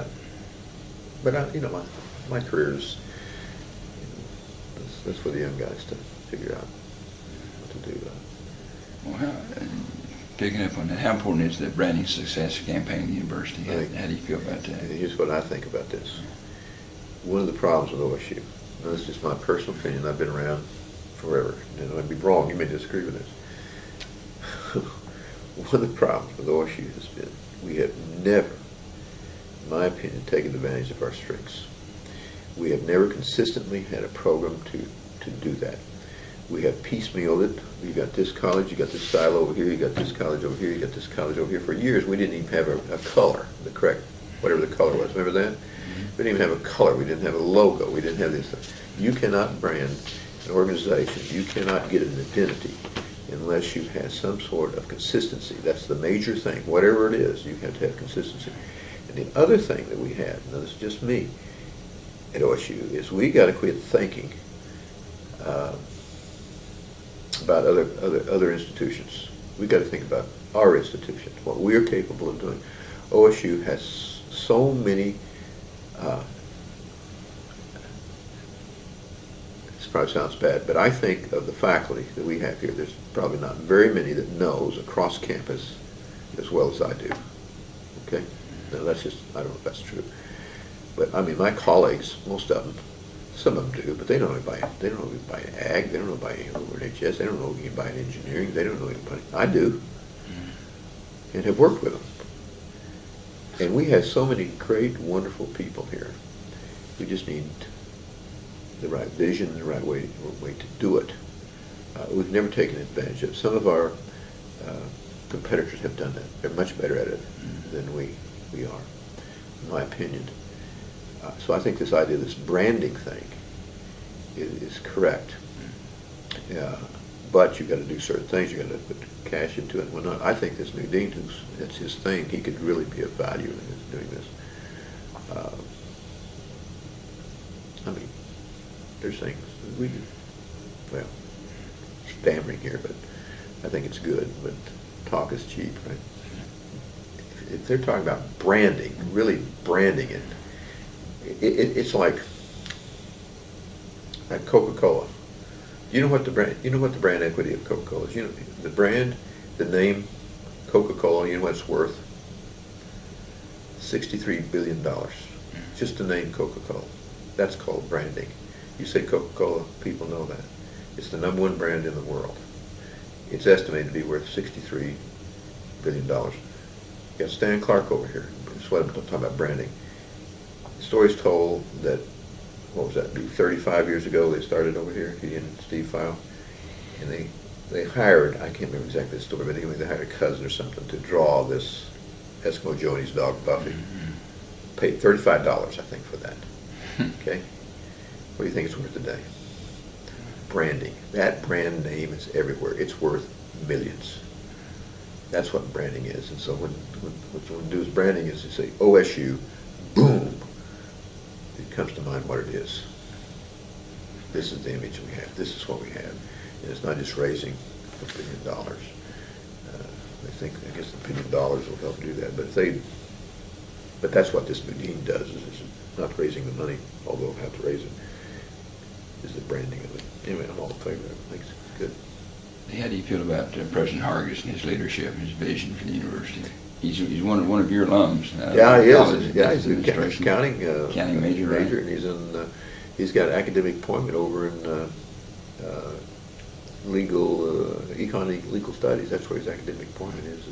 My career is. That's for the young guys to figure out what to do. Well, picking up on that, how important is the branding success campaign at the university? How do you feel about that? Here's what I think about this. One of the problems with OSU, now this is just my personal opinion, I've been around forever, and I'd be wrong, you may disagree with this. One of the problems with OSU has been we have never, in my opinion, taken advantage of our strengths. We have never consistently had a program to do that. We have piecemealed it. You got this college, you got this style over here, you got this college over here, you got this college over here. For years, we didn't even have a color, the correct, whatever the color was. Remember that? We didn't even have a color. We didn't have a logo. We didn't have this. You cannot brand an organization. You cannot get an identity unless you have some sort of consistency. That's the major thing. Whatever it is, you have to have consistency. And the other thing that we have, now this is just me, at OSU, is we got to quit thinking about other institutions. We got to think about our institution, what we are capable of doing. OSU has so many. This probably sounds bad, but I think of the faculty that we have here, there's probably not very many that knows across campus as well as I do. Okay? Now that's just, I don't know if that's true. But I mean, my colleagues, most of them, some of them do, but they don't know anybody in ag, they don't know anybody over in HS, they don't know anybody in engineering, they don't know anybody. I do, and have worked with them. And we have so many great, wonderful people here. We just need the right vision, the right way to do it. We've never taken advantage of it. Some of our competitors have done that. They're much better at it than we are, in my opinion. So I think this idea, this branding thing, is correct. But you've got to do certain things. You've got to put cash into it and whatnot. I think this new dean, that's his thing. He could really be of value in doing this. I mean, there's things we do. Well, stammering here, but I think it's good. But talk is cheap, right? If they're talking about branding, really branding it, it's like Coca-Cola. You know what the brand equity of Coca-Cola is? You know the brand, the name Coca-Cola. You know what it's worth? $63 billion. Just the name Coca-Cola. That's called branding. You say Coca-Cola, people know that. It's the #1 brand in the world. It's estimated to be worth $63 billion. You got Stan Clark over here. That's what I'm talking about, branding. The story's told that, what was that, 35 years ago they started over here, he and Steve File, and they hired, I can't remember exactly the story, but anyway, they hired a cousin or something to draw this Eskimo Joe and his dog Buffy. Paid $35, I think, for that. Okay? What do you think it's worth today? Branding. That brand name is everywhere. It's worth millions. That's what branding is. And so when what you want to do is branding is to say OSU, boom, it comes to mind what it is. This is the image we have. This is what we have. And it's not just raising $1 billion. I guess $1 billion will help do that. But that's what this new dean does, is it's not raising the money, although we'll have to raise it, is the branding of it. Anyway, I'm all in favor of it. I think it's good. How do you feel about President Hargis and his leadership and his vision for the university? He's one of your alums. Yeah, he is. College, Yeah, he's a counting major, right? and he's got an academic appointment over in legal studies. That's where his academic appointment is.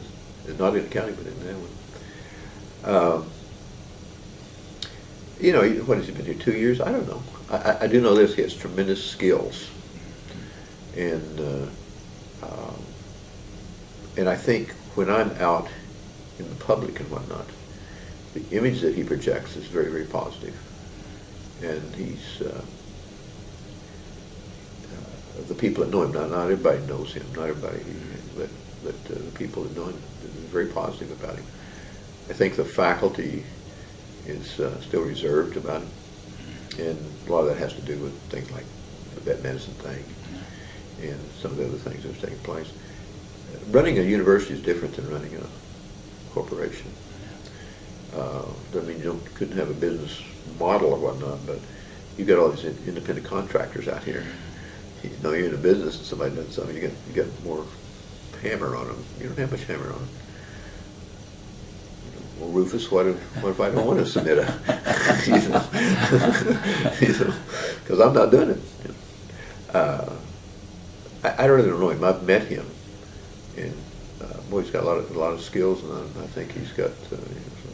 It's not in accounting, but in that one. You know, what has he been here, 2 years? I don't know. I do know this, he has tremendous skills. And I think when I'm out in the public and whatnot, the image that he projects is very, very positive. And he's, the people that know him, not everybody knows him, not everybody, but the people that know him are very positive about him. I think the faculty is still reserved about him, and a lot of that has to do with things like the vet medicine thing and some of the other things that are taking place. Running a university is different than running a corporation. Doesn't mean you couldn't have a business model or whatnot, but you've got all these independent contractors out here. You know, you're in a business and somebody does something, you got more hammer on them. You don't have much hammer on them. Well, Rufus, what if I don't want to submit because I'm not doing it. I really don't know him. I've met him, and boy, he's got a lot of skills, and I think he's got some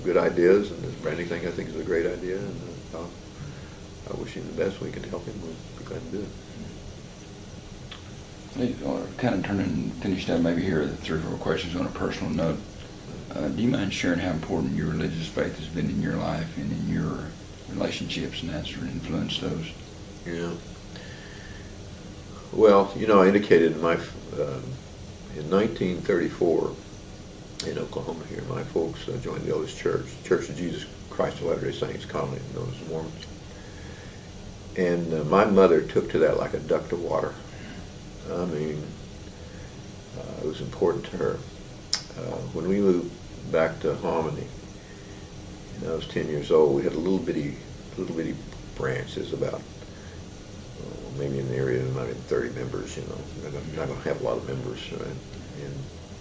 good ideas. And this branding thing, I think, is a great idea, and I wish him the best. We can help him. We'll be glad to do it. Kind of turn and finish down maybe here 3 or 4 questions on a personal note. Do you mind sharing how important your religious faith has been in your life and in your relationships, and that's influenced those? Yeah. Well, you know, I indicated in 1934 in Oklahoma here, my folks joined the oldest church, Church of Jesus Christ of Latter-day Saints, commonly known as the Mormons. And my mother took to that like a duck to water. I mean, it was important to her. When we moved back to Hominy, and I was 10 years old, we had a little bitty branch. There's about maybe in the area of maybe 30 members. You know, not going to have a lot of members, right? And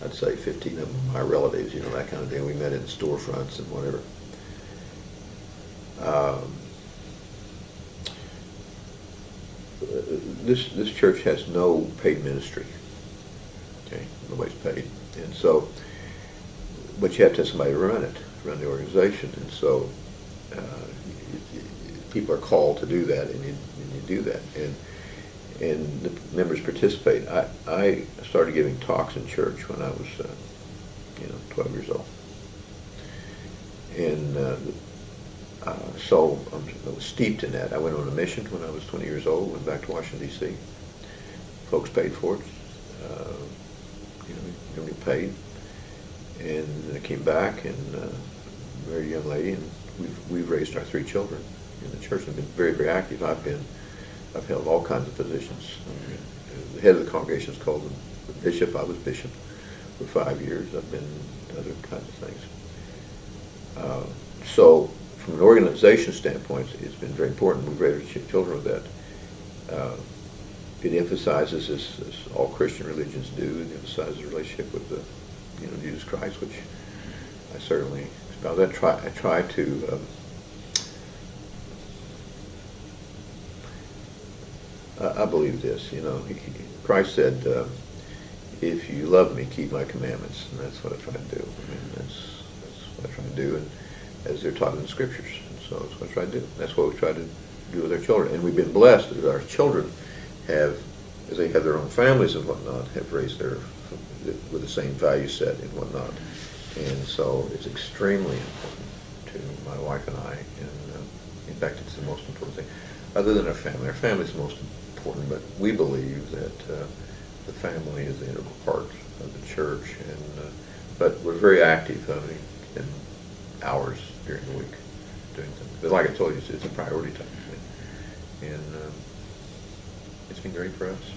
I'd say 15 of them my relatives. You know, that kind of thing. We met in storefronts and whatever. This church has no paid ministry. Okay, nobody's paid, and so, but you have to have somebody run the organization, and so people are called to do that, and you do that, and the members participate. I started giving talks in church when I was 12 years old, and so I was steeped in that. I went on a mission when I was 20 years old, went back to Washington, D.C. Folks paid for it. You don't get paid. And I came back and married a young lady, and we've raised our 3 children in the church and been very, very active. I've held all kinds of positions. The head of the congregation is called the bishop. I was bishop for 5 years. I've been other kinds of things. So from an organization standpoint, it's been very important. We've raised our children with that. It emphasizes, as all Christian religions do, it emphasizes the relationship with the, Jesus Christ, which I certainly espouse. I try to I believe this. Christ said, "If you love me, keep my commandments," and that's what I try to do. I mean, that's what I try to do, and as they're taught in the Scriptures, and so that's what I try to do. That's what we try to do with our children, and we've been blessed that our children have, as they have their own families and whatnot, have raised their with the same value set and whatnot, and so it's extremely important to my wife and I, and in fact, it's the most important thing. Other than our family is the most important, but we believe that the family is the integral part of the church, and but we're very active. I mean, in hours during the week doing things. But like I told you, it's a priority type of thing, and it's been great for us.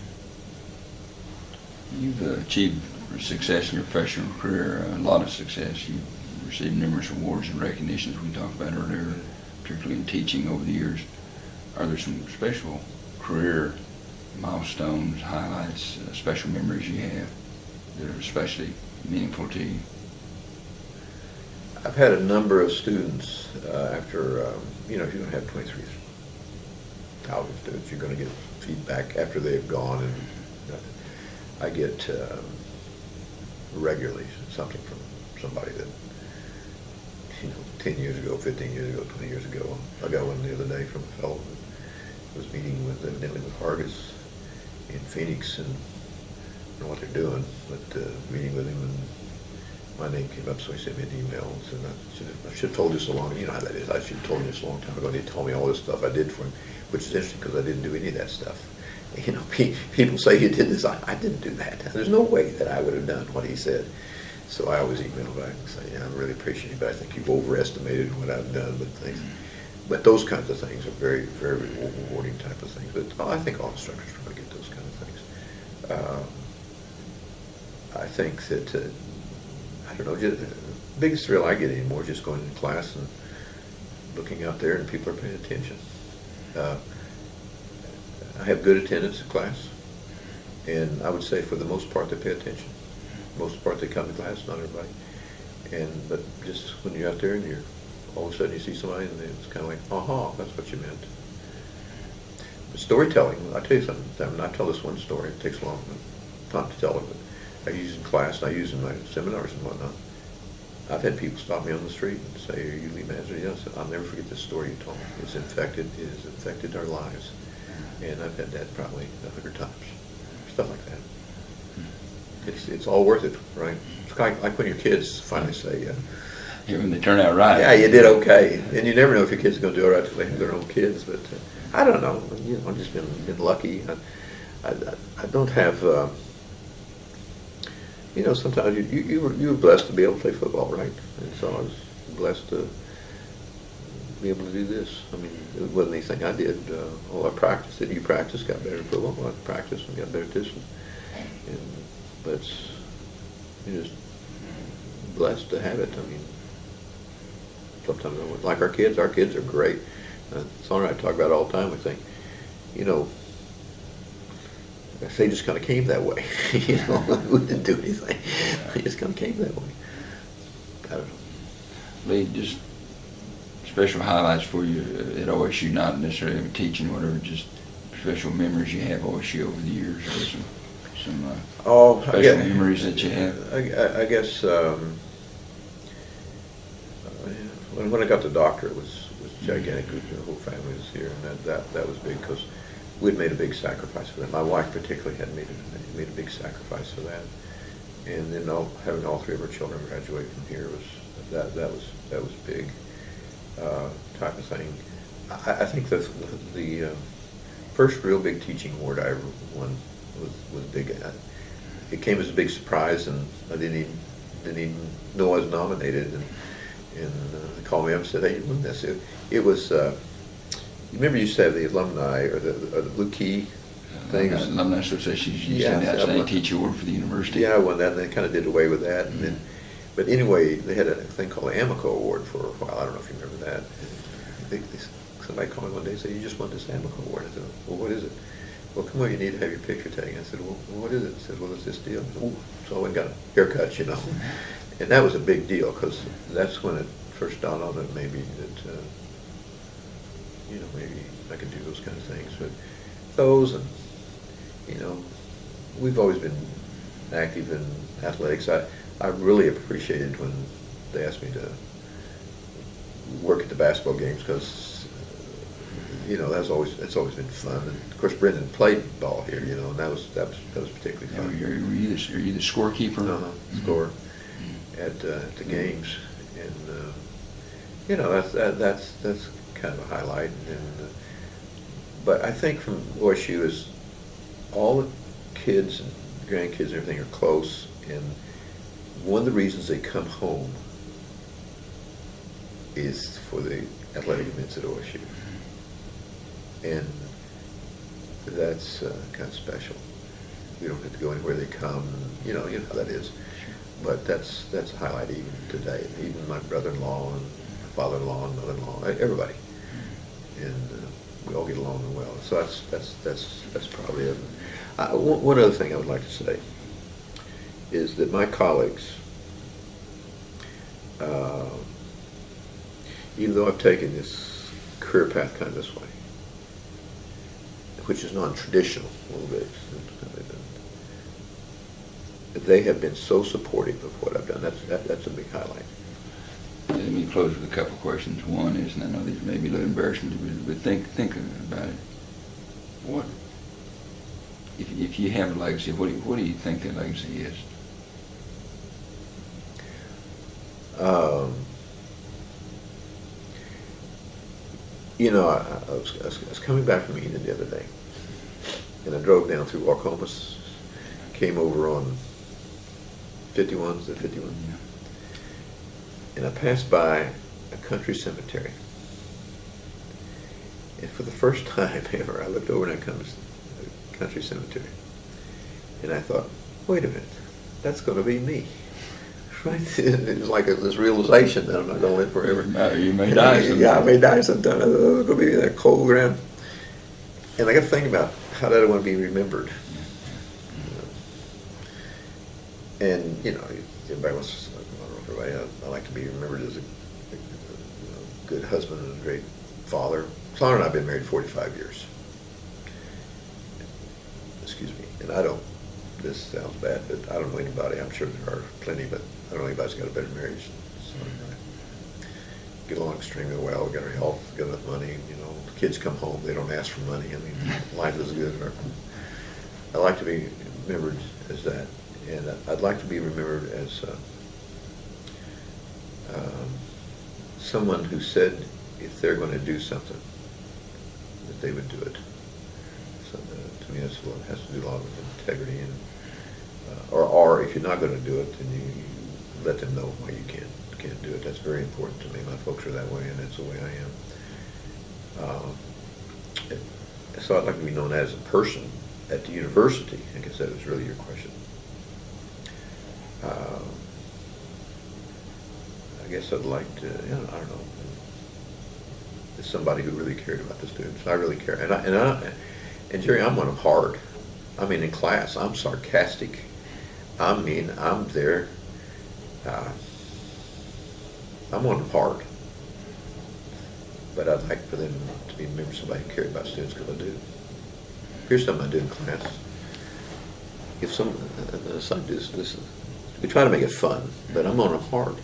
You've achieved success in your professional career, a lot of success. You've received numerous awards and recognitions we talked about earlier, particularly in teaching over the years. Are there some special career milestones, highlights, special memories you have that are especially meaningful to you? I've had a number of students after, if you're going to have 23,000 students, you're going to get feedback after they've gone, and I get regularly something from somebody that, 10 years ago, 15 years ago, 20 years ago. I got one the other day from a fellow who was meeting with, evidently with Hargis in Phoenix, and I don't know what they're doing, but meeting with him, and my name came up, so he sent me an email and said, I should have told you so long, you know how that is, I should have told you this a long time ago, and he told me all this stuff I did for him, which is interesting because I didn't do any of that stuff. People say you did this, I didn't do that. There's no way that I would have done what he said. So I always email back and say, I really appreciate it, but I think you've overestimated what I've done with things. But those kinds of things are very, very rewarding type of things. But I think all instructors try to get those kind of things. I think that, I don't know, just, the biggest thrill I get anymore is just going to class and looking out there and people are paying attention. I have good attendance in class, and I would say for the most part they pay attention. Most part they come to class, not everybody. But just when you're out there and you're all of a sudden you see somebody and it's kind of like, aha, that's what you meant. But storytelling, I'll tell you something. I tell this one story. It takes a long time to tell it, but I use it in class and I use it in my seminars and whatnot. I've had people stop me on the street and say, "Are you Lee Manzer?" Yes. I'll never forget this story you told me. It has infected our lives. And I've had that probably 100 times. Stuff like that. It's all worth it, right? It's kind of like when your kids finally say, Yeah, when they turn out right. Yeah, you did okay. And you never know if your kids are going to do all right until they have their own kids. But I don't know. I've just been lucky. I don't have. Sometimes you were blessed to be able to play football, right? And so I was blessed to be able to do this. I mean, it wasn't anything I did. I practiced it. You practice, got better at football. Well, I practiced and got better at this. But you're just blessed to have it. I mean, sometimes like our kids are great. Sonny and I talk about it all the time. We think, they just kind of came that way. We didn't do anything. They just kind of came that way. I don't know. Lee, just special highlights for you at OSU, not necessarily teaching, whatever, just special memories you have at OSU over the years, or some special memories that you have. I guess, when I got the doctorate, it was gigantic. The whole family was here, and that was big because we'd made a big sacrifice for that. My wife particularly had made a big sacrifice for that, and then having all three of our children graduate from here was big type of thing. I think the first real big teaching award I ever won was big. It came as a big surprise, and I didn't even know I was nominated. And they called me up and said, "Hey, you won this." It was. You remember you used to have the alumni or the Blue Key things. Alumni Association used to send out a teacher award for the university. Yeah, I won that, and they kind of did away with that. And then, but anyway, they had a thing called the Amico Award for a while. I don't know if you remember that. Somebody called me one day and said, "You just won this Amico Award." I said, "Well, what is it?" "Well, come on, you need to have your picture taken." I said, "Well, what is it?" I said, "Well, it's this deal." So I went and got a haircut, And that was a big deal because that's when it first dawned on it maybe that, maybe I could do those kind of things. But those and, we've always been active in athletics. I really appreciated when they asked me to work at the basketball games because, it's always been fun. And of course, Brendan played ball here, and that was particularly fun. Are you the scorekeeper? Score at the games, and that's kind of a highlight. And but I think from OSU is all the kids and grandkids and everything are close, and one of the reasons they come home is for the athletic events at OSU. And that's kind of special. We don't have to go anywhere they come. You know how that is. But that's a highlight even today. Even my brother-in-law and my father-in-law and mother-in-law, everybody, and we all get along well. So that's probably it. One other thing I would like to say is that my colleagues, even though I've taken this career path kind of this way, which is non-traditional a little bit, they have been so supportive of what I've done. That's a big highlight. Let me close with a couple of questions. One is, and I know these may be a little embarrassing, but think about it. What if you have a legacy? What do you think that legacy is? I was coming back from Eden the other day, and I drove down through Waukomis, came over on 51, is that 51? Yeah. And I passed by a country cemetery. And for the first time ever, I looked over that country cemetery. And I thought, wait a minute, that's going to be me. Right? It was like this realization that I'm not going to live forever. You may die sometime. Yeah, I may die sometime. I'm going to be in that cold ground. And I got to think about how did I want to be remembered. And, everybody wants, I like to be remembered as a good husband and a great father. Connor and I have been married 45 years. Excuse me. And this sounds bad, but I don't know anybody, I'm sure there are plenty, but I don't know anybody's got a better marriage. So I get along extremely well. We got our health, got enough money. The kids come home, they don't ask for money. I mean, life is good. I like to be remembered as that. And I'd like to be remembered as someone who said if they're going to do something, that they would do it. So to me, that's what has to do a lot with integrity, and or if you're not going to do it, then you let them know why you can't do it. That's very important to me. My folks are that way, and that's the way I am. So I'd like to be known as a person at the university. I guess that was really your question. I guess I'd like to, I don't know, as somebody who really cared about the students. I really care. And Jerry, I'm one of hard. I mean, in class, I'm sarcastic. I'm there. I'm one of hard. But I'd like for them to be remembered somebody who cared about students, because I do. Here's something I do in class. If we try to make it fun, but I'm on them hard.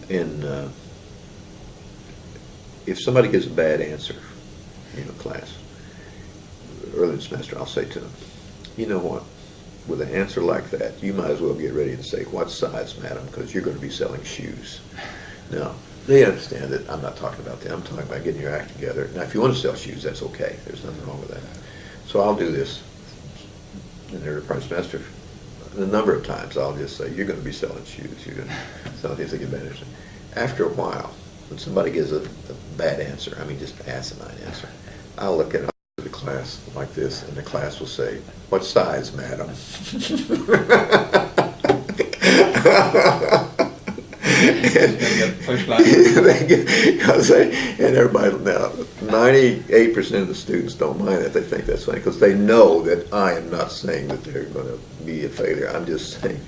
And if somebody gives a bad answer, class, early in the semester, I'll say to them, you know what? With an answer like that, you might as well get ready to say, what size, madam, because you're going to be selling shoes. Now, they understand that I'm not talking about that. I'm talking about getting your act together. Now, if you want to sell shoes, that's okay. There's nothing wrong with that. So I'll do this in the early semester. A number of times I'll just say, you're going to be selling shoes. You're going to sell things that get better. After a while, when somebody gives a bad answer, I mean just an asinine answer, I'll look at the class like this, and the class will say, what size, madam? And everybody, now 98% of the students don't mind that. They think that's funny because they know that I am not saying that they're going to be a failure. I'm just saying,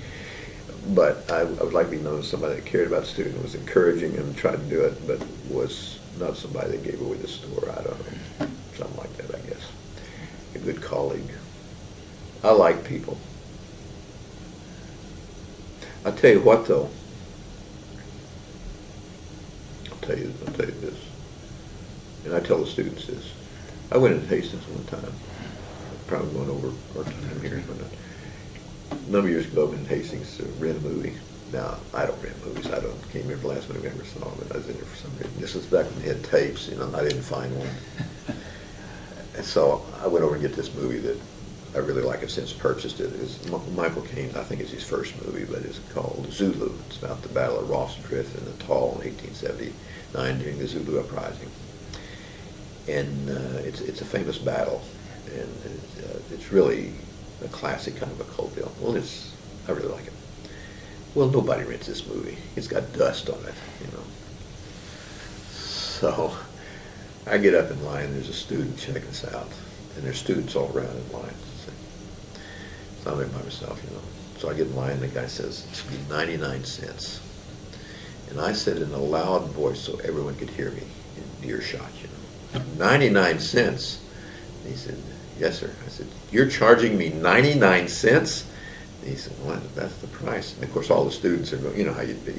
but I would like to be known as somebody that cared about the student, was encouraging and tried to do it, but was not somebody that gave away the store. I don't know, something like that, I guess. A good colleague. I like people. I'll tell you what, though. I'll tell you this, and I tell the students this. I went into Hastings one time. Probably going over our time here, but a number of years ago, I went in Hastings to rent a movie. Now, I don't rent movies. Can't remember the last movie I ever saw, but I was in there for some reason. This was back when they had tapes, and I didn't find one. And so I went over and get this movie that I really like. I've since purchased it. It's Michael Caine, I think it's his first movie, but it's called Zulu. It's about the Battle of Ross Drift in Natal in 1879 during the Zulu Uprising. And it's a famous battle, and it's really a classic kind of a cult film. Well, I really like it. Well, nobody rents this movie. It's got dust on it, So I get up in line, there's a student checking us out, and there's students all around in line. So I'm there by myself, So I get in line, and the guy says, it should be 99 cents. And I said in a loud voice so everyone could hear me in earshot, 99 cents. And he said, yes, sir. I said, you're charging me 99 cents? And he said, well, that's the price. And of course, all the students are going, you know how you'd be,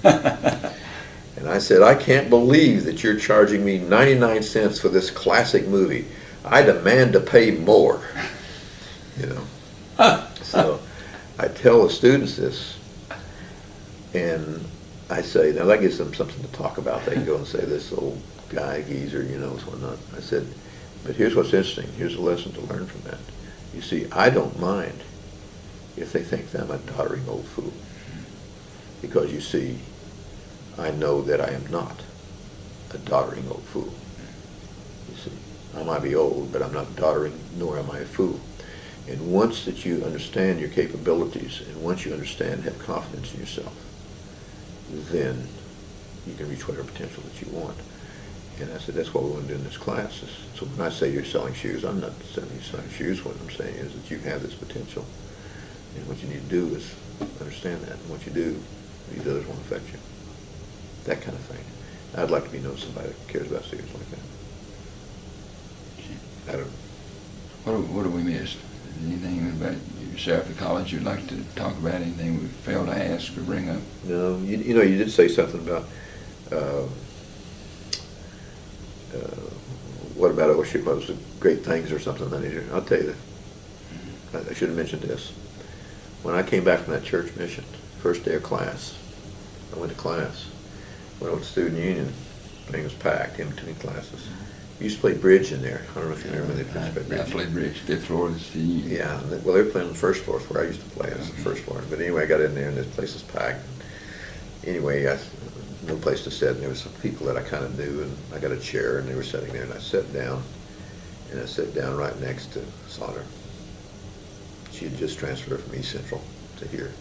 And I said, I can't believe that you're charging me 99 cents for this classic movie. I demand to pay more. So I tell the students this, and I say, now that gives them something to talk about. They can go and say, this old guy, geezer, whatnot. I said, but here's what's interesting. Here's a lesson to learn from that. You see, I don't mind if they think that I'm a doddering old fool. Because you see, I know that I am not a doddering old fool. You see, I might be old, but I'm not doddering, nor am I a fool. And once that you understand your capabilities, and once you understand and have confidence in yourself, then you can reach whatever potential that you want. And I said, that's what we want to do in this class. So when I say you're selling shoes, I'm not saying you're selling shoes. What I'm saying is that you have this potential. And what you need to do is understand that. And what you do, these others won't affect you. That kind of thing. I'd like to be known as somebody that cares about students like that. I don't know. What have we missed? Anything about yourself at college you'd like to talk about? Anything we failed to ask or bring up? No. You did say something about what about OSU? What was the great things or something? I'll tell you that. I should have mentioned this. When I came back from that church mission, first day of class, I went to class. Went over to student union. Thing was packed in between classes. We used to play bridge in there. I don't know if you remember when they played bridge. I played bridge, fifth floor of the student union. Yeah, well, they were playing on the first floor, where I used to play. It was the first floor. But anyway, I got in there, and this place was packed. Anyway, no place to sit, and there was some people that I kind of knew, and I got a chair, and they were sitting there, and I sat down, and I sat down right next to Sauter. She had just transferred from East Central to here.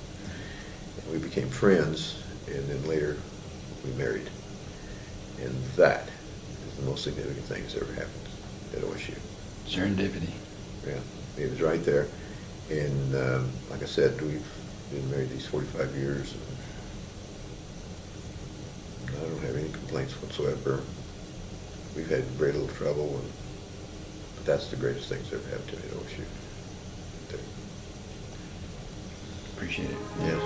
And we became friends, and then later we married. And that is the most significant thing that's ever happened at OSU. Serendipity. Yeah, it was right there. And like I said, we've been married these 45 years. And I don't have any complaints whatsoever. We've had very little trouble, but that's the greatest thing that's ever happened to me at OSU. Appreciate it. Yes.